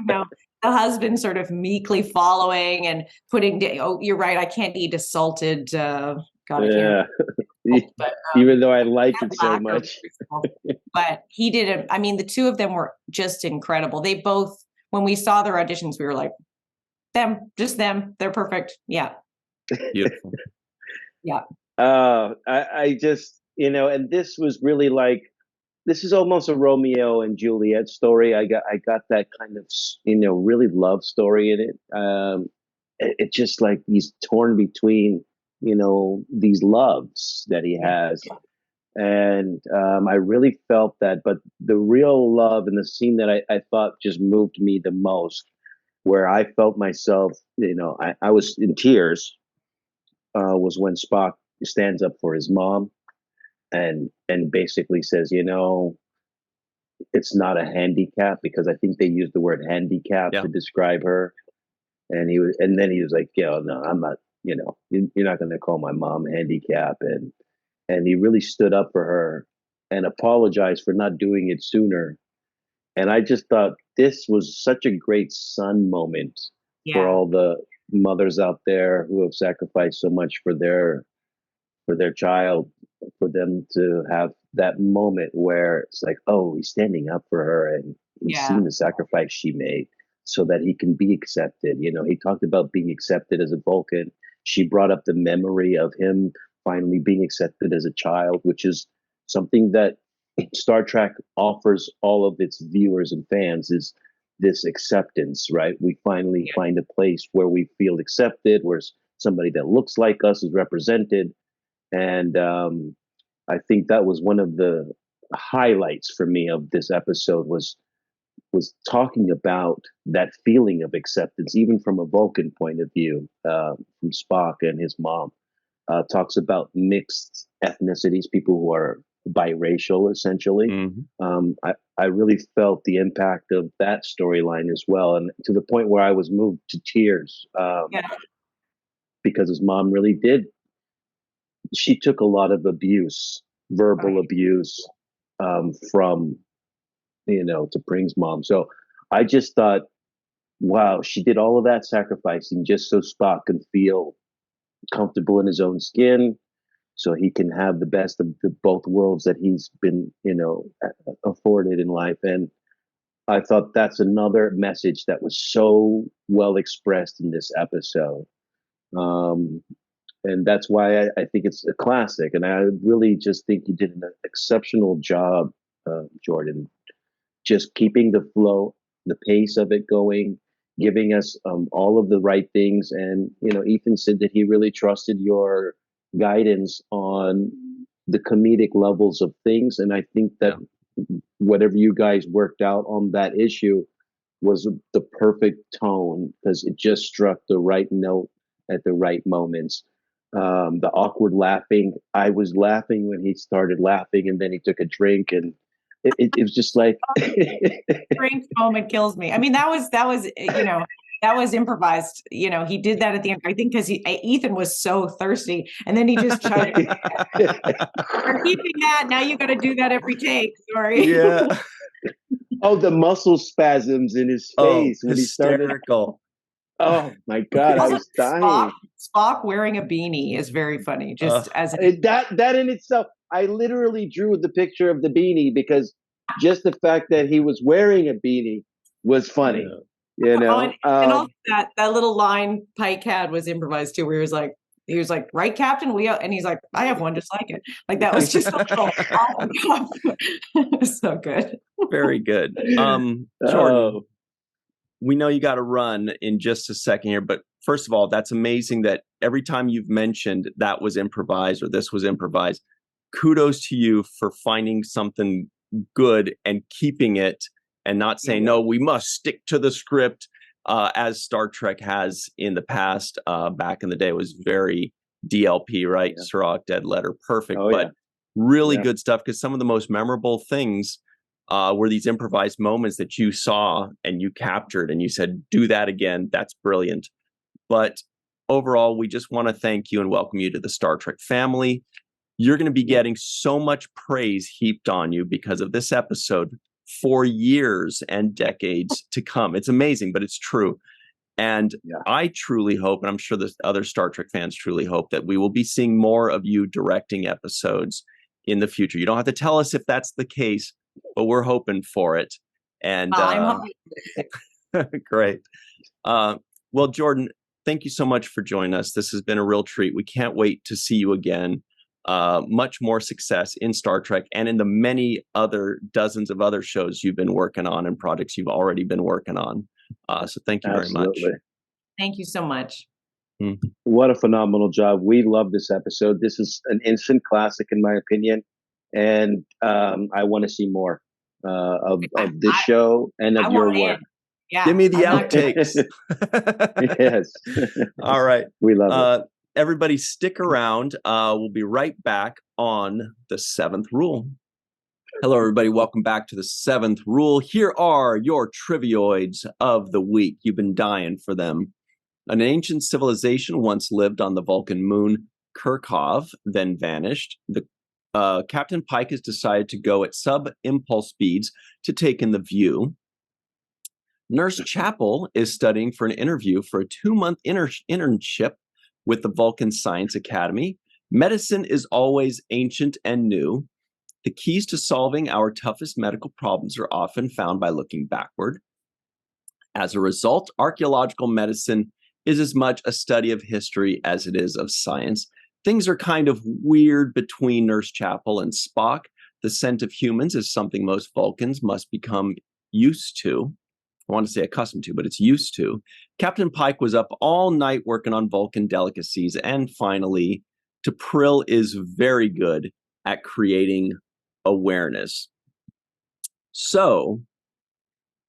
the husband sort of meekly following and putting, oh, you're right, I can't eat a salted, but Even though I like that it so lack of much. but he did it. I mean, the two of them were just incredible. They both, when we saw their auditions, we were like, just them. They're perfect. Yeah. Beautiful. Yeah. I just, and this was really like, this is almost a Romeo and Juliet story. I got that kind of, really love story in it. It's just like he's torn between, these loves that he has. And I really felt that. But the real love and the scene that I thought just moved me the most, where I felt myself, I was in tears, was when Spock stands up for his mom and basically says, it's not a handicap, because I think they used the word handicap to describe her. And then he was like, no, I'm not, you're not going to call my mom handicap. And he really stood up for her and apologized for not doing it sooner. And I just thought this was such a great son moment for all the mothers out there who have sacrificed so much for their child, for them to have that moment where it's like, oh, he's standing up for her and he's seen the sacrifice she made so that he can be accepted. He talked about being accepted as a Vulcan. She brought up the memory of him finally being accepted as a child, which is something that Star Trek offers all of its viewers and fans, is this acceptance, right? We finally find a place where we feel accepted, where somebody that looks like us is represented. And I think that was one of the highlights for me of this episode, was talking about that feeling of acceptance, even from a Vulcan point of view, from Spock and his mom. Talks about mixed ethnicities, people who are biracial, essentially. I really felt the impact of that storyline as well, and to the point where I was moved to tears, because his mom really did. She took a lot of abuse, verbal abuse, from T'Pring's mom. So I just thought, wow, she did all of that sacrificing just so Spock can feel comfortable in his own skin, so he can have the best of both worlds that he's been, afforded in life. And I thought that's another message that was so well expressed in this episode. And that's why I think it's a classic. And I really just think you did an exceptional job, Jordan, just keeping the flow, the pace of it going, giving us all of the right things. And, Ethan said that he really trusted your guidance on the comedic levels of things. And I think that whatever you guys worked out on that issue was the perfect tone, because it just struck the right note at the right moments. The awkward laughing, I was laughing when he started laughing, and then he took a drink, and it was just like drink moment kills me. I mean, that was that was improvised. He did that at the end, I think, because Ethan was so thirsty, and then he just tried. We're keeping that. Now you got to do that every take. Sorry. Yeah. Oh, the muscle spasms in his face when hysterical. He started. Oh my God, I was dying. Spock wearing a beanie is very funny. Just that in itself, I literally drew the picture of the beanie, because just the fact that he was wearing a beanie was funny. And also that little line Pike had was improvised too, where he was like, right, Captain? And he's like, I have one just like it. Like, that was just so good. Very good. Jordan, we know you got to run in just a second here, but first of all, that's amazing that every time you've mentioned that was improvised or this was improvised. Kudos to you for finding something good and keeping it, and not saying, no, we must stick to the script, as Star Trek has in the past. Back in the day, it was very DLP, right? Cirroc, dead letter, perfect. But really good stuff, because some of the most memorable things were these improvised moments that you saw and you captured and you said, do that again. That's brilliant. But overall, we just want to thank you and welcome you to the Star Trek family. You're going to be getting so much praise heaped on you because of this episode for years and decades to come. It's amazing, but it's true. And I truly hope, and I'm sure the other Star Trek fans truly hope, that we will be seeing more of you directing episodes in the future. You don't have to tell us if that's the case, but we're hoping for it. And I'm great. Well, Jordan, thank you so much for joining us. This has been a real treat. We can't wait to see you again. Much more success in Star Trek and in the many other dozens of other shows you've been working on and projects you've already been working on. So thank you very much. Thank you so much. Mm-hmm. What a phenomenal job. We love this episode. This is an instant classic, in my opinion. And I want to see more of this show and of your work. Yeah, give me the outtakes. Yes. All right. We love it. Everybody stick around. We'll be right back on the seventh rule. Hello, everybody. Welcome back to the seventh rule. Here are your trivioids of the week. You've been dying for them. An ancient civilization once lived on the Vulcan moon Kirkov, then vanished. Captain Pike has decided to go at sub-impulse speeds to take in the view. Nurse Chapel is studying for an interview for a 2-month internship with the Vulcan Science Academy. Medicine is always ancient and new. The keys to solving our toughest medical problems are often found by looking backward. As a result, archaeological medicine is as much a study of history as it is of science. Things are kind of weird between Nurse Chapel and Spock. The scent of humans is something most Vulcans must become used to. I want to say accustomed to, but it's used to. Captain Pike was up all night working on Vulcan delicacies. And finally, T'Pril is very good at creating awareness. So,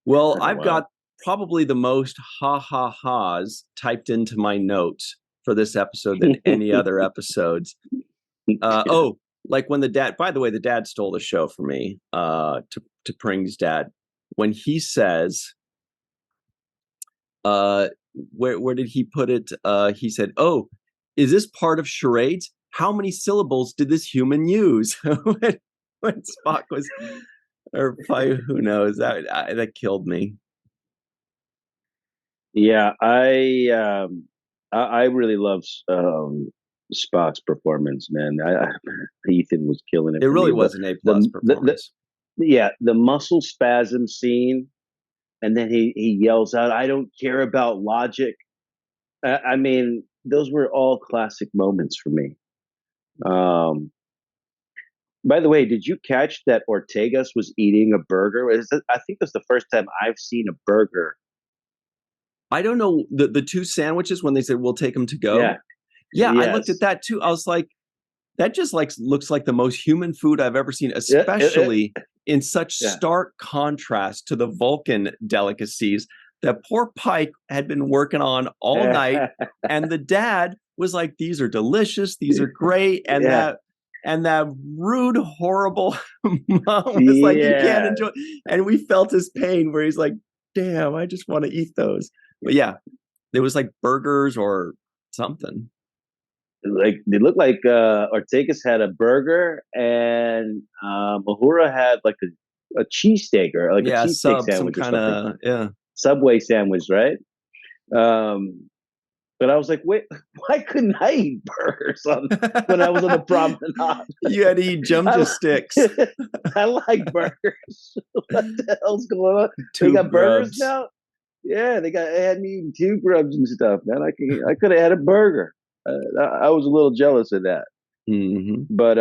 well, I've got probably the most ha-ha-has typed into my notes for this episode than any other episodes. Like when the dad, by the way, the dad stole the show for me, to Pring's dad, when he says, where did he put it? He said, "Oh, is this part of charades? How many syllables did this human use?" when Spock was, or probably, who knows? That killed me. Yeah, I really love Spock's performance, man. Ethan was killing it. It really was an A+ performance. The muscle spasm scene. And then he yells out, "I don't care about logic." I mean, those were all classic moments for me. By the way, did you catch that Ortegas was eating a burger? I think that's the first time I've seen a burger. I don't know, the two sandwiches when they said we'll take them to go. Yeah, yes. I looked at that too. I was like, that just looks like the most human food I've ever seen, especially in such stark contrast to the Vulcan delicacies that poor Pike had been working on all night. And the dad was like, "These are delicious. These are great." And that rude, horrible mom was like, "You can't enjoy." And we felt his pain where he's like, "Damn, I just want to eat those." But yeah, it was like burgers or something. Like they looked like Ortegas had a burger and Uhura had like a cheesesteak or like a cheesesteak sandwich, some kind of Subway sandwich, right? But I was like, wait, why couldn't I eat burgers when I was on the promenade? You had to eat jumbo sticks. I like burgers. What the hell's going on? They got burgers now? Yeah, they had me eating 2 grubs and stuff, man. I could have had a burger. I was a little jealous of that. Mm-hmm. But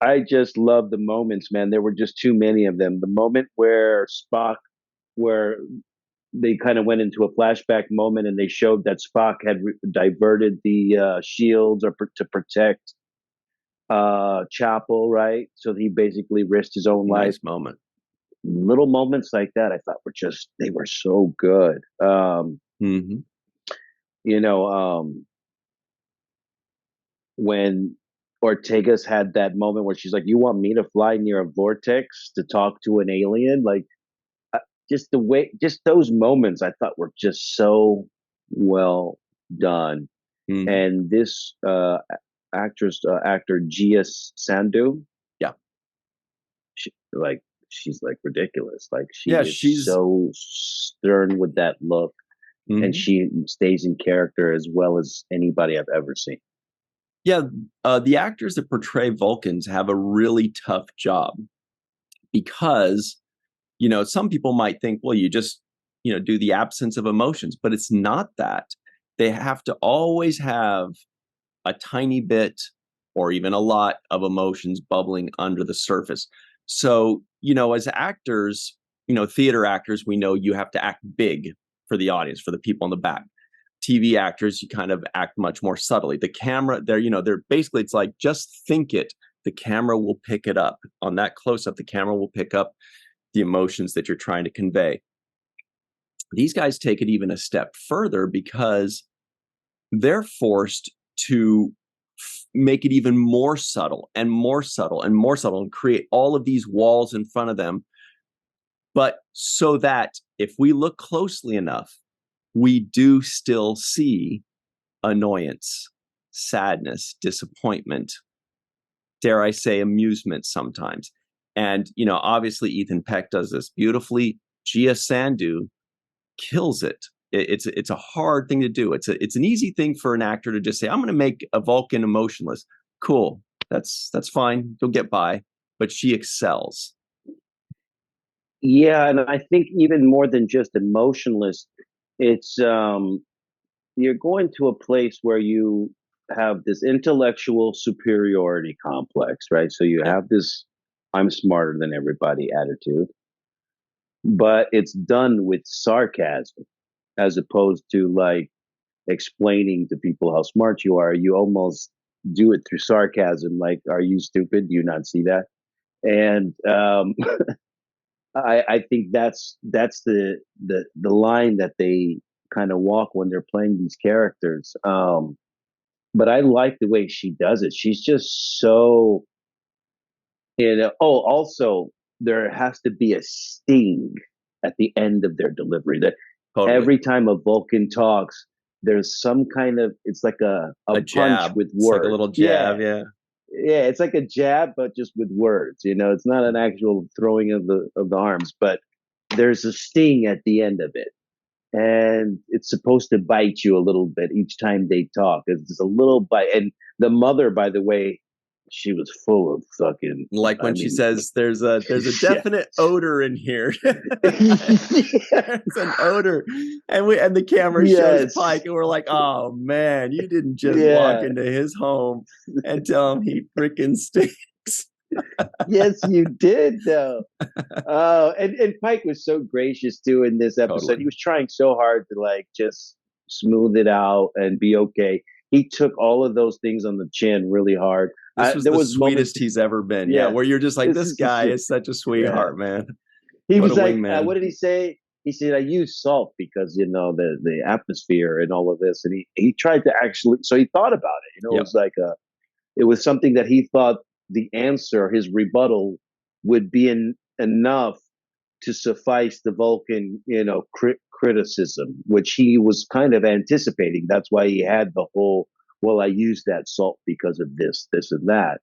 I just love the moments, man. There were just too many of them. The moment where they kind of went into a flashback moment and they showed that Spock had diverted the shields to protect Chapel, right? So he basically risked his own life. Moment. Little moments like that I thought they were so good. Mm-hmm. When Ortegas had that moment where she's like, "You want me to fly near a vortex to talk to an alien?" Like, just those moments I thought were just so well done. Mm-hmm. And this actor Gia Sandhu, she's like ridiculous. Like she's so stern with that look. and she stays in character as well as anybody I've ever seen. Yeah, the actors that portray Vulcans have a really tough job because, some people might think, well, you just, do the absence of emotions, but it's not that. They have to always have a tiny bit or even a lot of emotions bubbling under the surface. So, as actors, theater actors, we know you have to act big for the audience, for the people in the back. TV actors, you kind of act much more subtly. The camera, they're basically, it's like, just think it. The camera will pick it up. On that close up, the camera will pick up the emotions that you're trying to convey. These guys take it even a step further because they're forced to make it even more subtle and more subtle and more subtle and create all of these walls in front of them. But so that if we look closely enough, we do still see annoyance, sadness, disappointment, dare I say, amusement sometimes. And, obviously Ethan Peck does this beautifully. Gia Sandhu kills it. It's a hard thing to do. It's an easy thing for an actor to just say, I'm going to make a Vulcan emotionless. Cool. That's fine. You'll get by. But she excels. Yeah, and I think even more than just emotionless, it's you're going to a place where you have this intellectual superiority complex, right? So you have this I'm smarter than everybody attitude, but it's done with sarcasm as opposed to like explaining to people how smart you are. You almost do it through sarcasm, like, are you stupid? Do you not see that? And I think that's the line that they kind of walk when they're playing these characters. But I like the way she does it. She's just so, Oh, also there has to be a sting at the end of their delivery. That Totally. Every time a Vulcan talks, there's some kind of, it's like a punch jab with it's words. like a little jab. Yeah. Yeah, it's like a jab, but just with words. It's not an actual throwing of the arms, but there's a sting at the end of it, and it's supposed to bite you a little bit each time they talk. It's just a little bite. And the mother, by the way, she was full of fucking. Like when she says, "There's a definite odor in here." There's an odor, and the camera shows Pike, and we're like, "Oh man, you didn't just walk into his home and tell him he freaking stinks." Yes, you did, though. Oh, and Pike was so gracious too in this episode. Totally. He was trying so hard to like just smooth it out and be okay. He took all of those things on the chin really hard. This was the sweetest he's ever been. Yeah, where you're just like, this guy is such a sweetheart, man. He was like, what did he say? He said, I use salt because, the atmosphere and all of this. And he tried to actually, so he thought about it. It was like it was something that he thought the answer, his rebuttal, would be enough to suffice the Vulcan, criticism, which he was kind of anticipating. That's why he had the whole, well, I used that salt because of this, and that,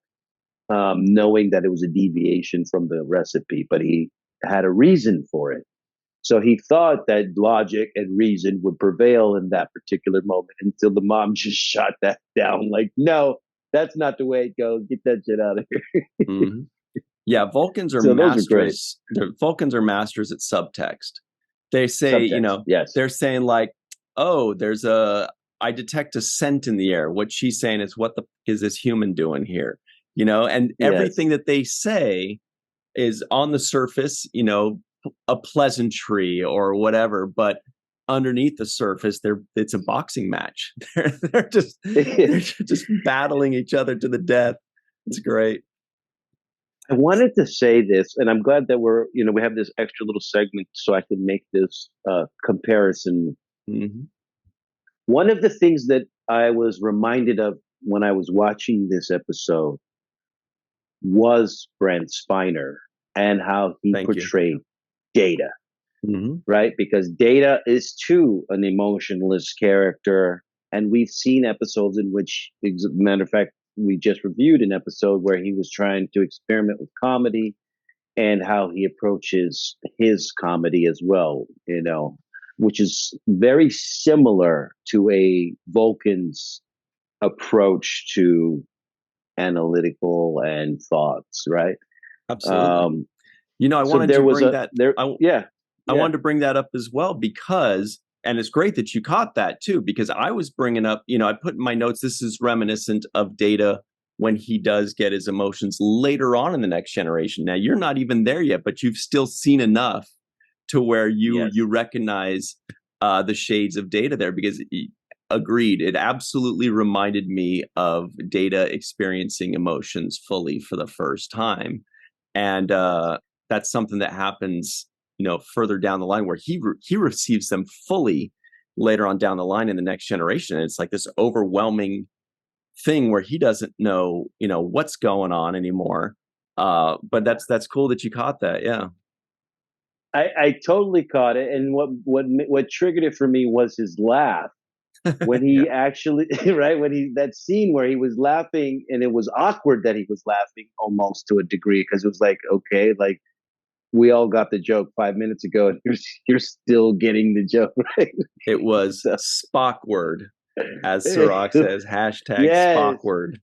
knowing that it was a deviation from the recipe, but he had a reason for it. So he thought that logic and reason would prevail in that particular moment until the mom just shot that down. Like, no, that's not the way it goes. Get that shit out of here. Mm-hmm. Yeah, Vulcans are masters. Vulcans are masters at subtext. They say, they're saying like, oh, I detect a scent in the air. What she's saying is, what the is this human doing here? And everything that they say is on the surface, a pleasantry or whatever, but underneath the surface, it's a boxing match. They're just battling each other to the death. It's great. I wanted to say this, and I'm glad that we have this extra little segment so I can make this comparison. Mm-hmm. One of the things that I was reminded of when I was watching this episode was Brent Spiner and how he portrayed Data, right? Because Data is too an emotionless character, and we've seen episodes in which, as a matter of fact, we just reviewed an episode where he was trying to experiment with comedy and how he approaches his comedy as well, which is very similar to a Vulcan's approach to analytical and thoughts, right? Absolutely. I So wanted there to was bring a that. there, yeah, I yeah, wanted to bring that up as well because, and it's great that you caught that too, because I was bringing up, I put in my notes, this is reminiscent of Data when he does get his emotions later on in the Next Generation. Now, you're not even there yet, but you've still seen enough to where yes. you recognize the shades of Data there, because agreed, it absolutely reminded me of Data experiencing emotions fully for the first time. And that's something that happens further down the line, where he receives them fully later on down the line in the Next Generation. And it's like this overwhelming thing where he doesn't know what's going on anymore. But that's cool that you caught that. Yeah. I totally caught it, and what triggered it for me was his laugh when he actually right, when he, that scene where he was laughing, and it was awkward that he was laughing almost to a degree, because it was like, okay, like we all got the joke 5 minutes ago, and you're still getting the joke, right? It was So, Spockward, as Cirroc says, hashtag yes, Spockward.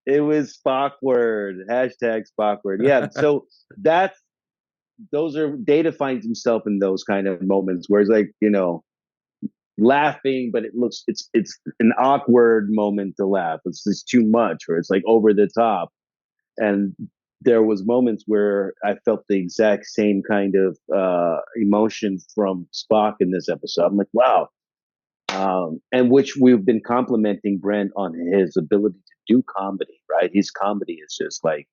it was Spockward, hashtag Spockward. Yeah, so that's, those are, Data finds himself in those kind of moments where it's like, laughing, but it's an awkward moment to laugh. It's just too much, or it's like over the top. And there was moments where I felt the exact same kind of emotion from Spock in this episode. I'm like, wow. And which we've been complimenting Brent on his ability to do comedy, right? His comedy is just like,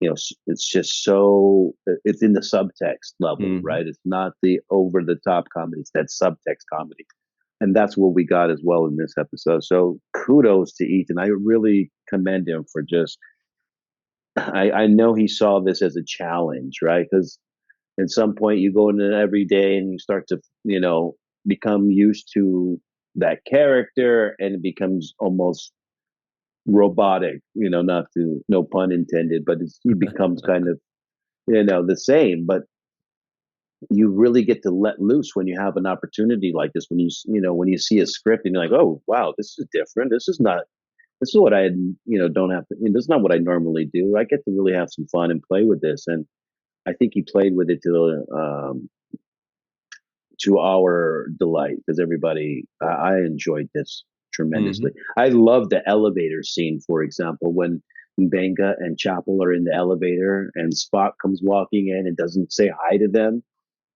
it's just so, it's in the subtext level, right? It's not the over the top comedy, it's that subtext comedy. And that's what we got as well in this episode. So kudos to Ethan. I really commend him for just, I know he saw this as a challenge, right? Because at some point you go into every day and you start to, become used to that character, and it becomes almost robotic, not to, no pun intended, but he becomes kind of, the same. But you really get to let loose when you have an opportunity like this, when when you see a script and you're like, oh wow, this is different, this is not, this is what I don't have to, this is not what I normally do. I get to really have some fun and play with this. And I think he played with it to our delight, because everybody, I enjoyed this tremendously. I love the elevator scene, for example, when Mbenga and Chapel are in the elevator and Spock comes walking in and doesn't say hi to them.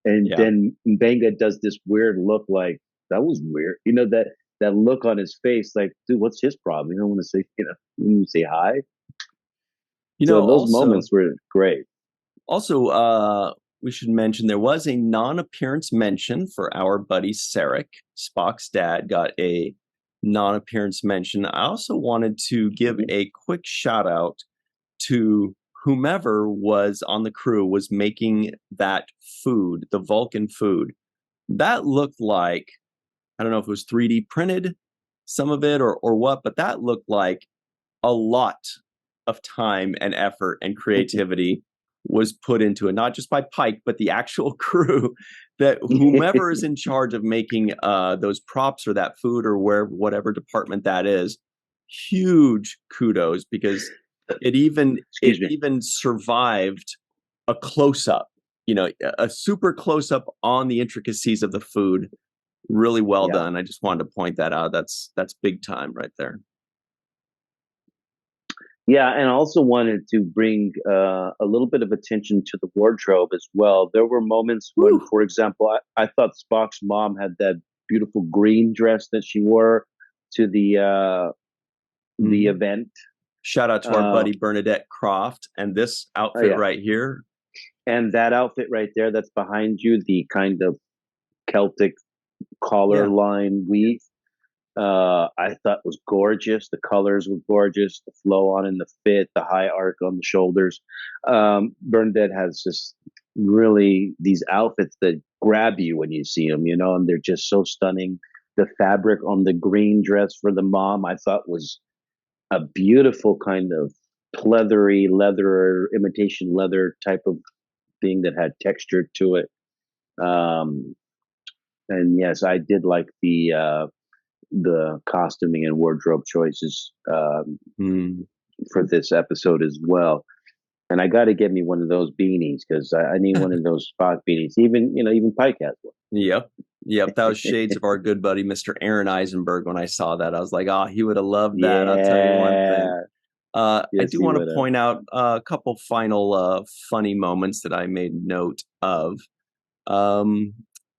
And then Mbenga does this weird look, like, that was weird. That look on his face, like, dude, what's his problem? You don't want to say, you say hi. So those moments were great. Also, we should mention there was a non-appearance mention for our buddy Sarek. Spock's dad got a non-appearance mention. I also wanted to give a quick shout out to whomever was on the crew was making that food, the Vulcan food. That looked like, I don't know if it was 3D printed, some of it, or what, but that looked like a lot of time and effort and creativity was put into it, not just by Pike, but the actual crew, that whomever is in charge of making those props or that food, or whatever department that is, huge kudos, because it even survived a close-up, a super close-up on the intricacies of the food. Really well done. I just wanted to point that out. That's big time right there. Yeah, and I also wanted to bring a little bit of attention to the wardrobe as well. There were moments when, for example, I thought Spock's mom had that beautiful green dress that she wore to the event. Shout out to our buddy Bernadette Croft, and this outfit right here. And that outfit right there that's behind you, the kind of Celtic collar line weave, I thought was gorgeous. The colors were gorgeous, the flow on and the fit, the high arc on the shoulders. Bernadette has just really these outfits that grab you when you see them, and they're just so stunning. The fabric on the green dress for the mom, I thought was a beautiful kind of pleathery leather, imitation leather type of thing that had texture to it. And yes, I did like the costuming and wardrobe choices for this episode as well. And I got to get me one of those beanies because I need one of those Spock beanies. Even Pike has one. Yep. That was shades of our good buddy, Mr. Aaron Eisenberg. When I saw that, I was like, he would have loved that. I'll tell you one thing. Yes, I do want to point out a couple final funny moments that I made note of.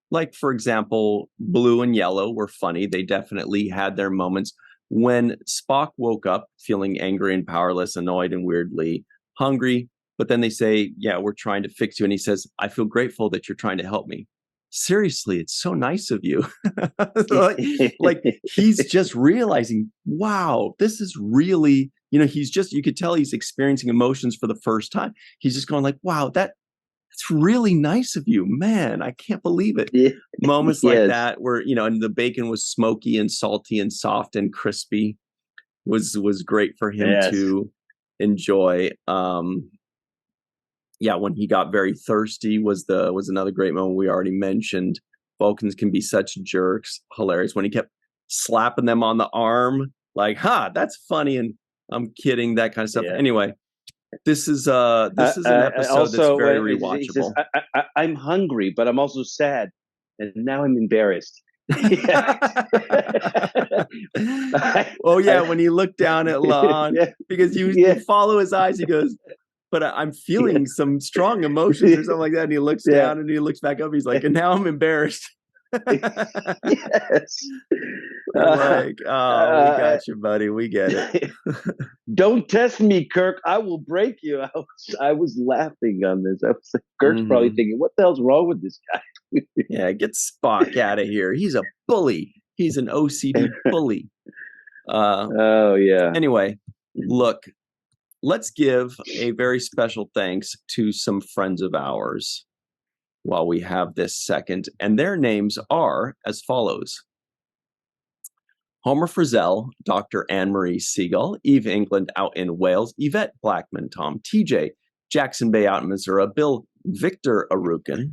Like, for example, Blue and Yellow were funny. They definitely had their moments. When Spock woke up feeling angry and powerless, annoyed and weirdly hungry, but then they say, yeah, we're trying to fix you. And he says, I feel grateful that you're trying to help me. Seriously, it's so nice of you. like he's just realizing, wow, this is really, you could tell he's experiencing emotions for the first time. He's just going like, wow, that's really nice of you, man. I can't believe it. Yeah. Moments like that where, and the bacon was smoky and salty and soft and crispy was great for him to enjoy. When he got very thirsty was another great moment we already mentioned. Vulcans can be such jerks. Hilarious when he kept slapping them on the arm, like, that's funny, and I'm kidding, that kind of stuff. Anyway, this is an episode also, that's very rewatchable. He says, I'm hungry, but I'm also sad, and now I'm embarrassed. When he looked down at Lon, because you follow his eyes, he goes, but I'm feeling some strong emotions or something like that. And he looks down and he looks back up. He's like, and now I'm embarrassed. Yes. We got you, buddy. We get it. Don't test me, Kirk. I will break you. I was laughing on this. I was like, Kirk's probably thinking, what the hell's wrong with this guy? Yeah, get Spock out of here. He's a bully. He's an OCD bully. Anyway, look, let's give a very special thanks to some friends of ours while we have this second. And their names are as follows: Homer Frizzell, Dr. Anne-Marie Siegel, Eve England out in Wales, Yvette Blackman, Tom TJ, Jackson Bay out in Missouri, Bill Victor Arukin,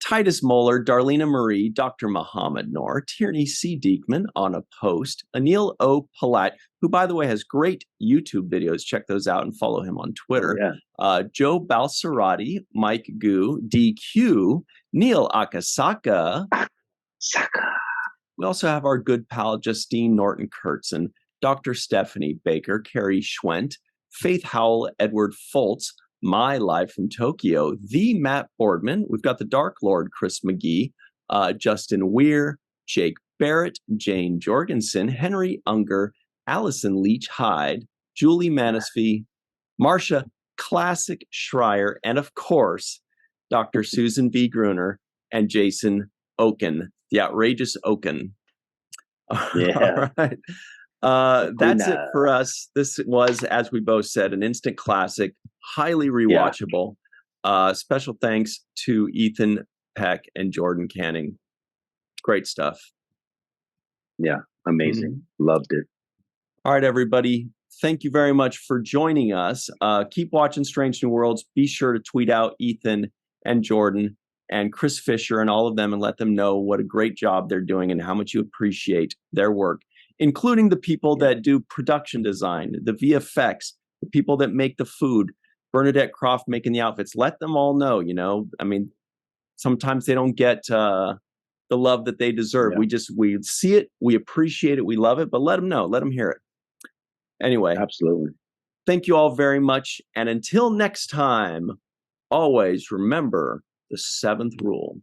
Titus Moeller, Darlena Marie, Dr. Muhammad Noor, Tierney C. Diekman, Anna Post, Anil O. Palat, who, by the way, has great YouTube videos. Check those out and follow him on Twitter. Joe Balsarati, Mike Gu, DQ, Neil Akasaka. We also have our good pal, Justine Norton-Kurtzen, Dr. Stephanie Baker, Carrie Schwent, Faith Howell, Edward Foltz, My Live from Tokyo, the Matt Boardman. We've got the Dark Lord, Chris McGee, Justin Weir, Jake Barrett, Jane Jorgensen, Henry Unger, Allison Leach Hyde, Julie Manisfee, Marcia Classic Schreier, and of course, Dr. Susan B. Gruner and Jason Okun, the outrageous Okun. Yeah. All right. That's it for us. This was, as we both said, an instant classic, highly rewatchable. Special thanks to Ethan Peck and Jordan Canning. Great stuff. Yeah, amazing. Loved it. All right, everybody. Thank you very much for joining us. Keep watching Strange New Worlds. Be sure to tweet out Ethan and Jordan and Chris Fisher and all of them and let them know what a great job they're doing and how much you appreciate their work, including the people that do production design, the VFX, the people that make the food, Bernadette Croft making the outfits. Let them all know, I mean, sometimes they don't get the love that they deserve. We see it, we appreciate it, we love it, but let them know, let them hear it. Anyway. Absolutely. Thank you all very much. And until next time, always remember the 7th rule.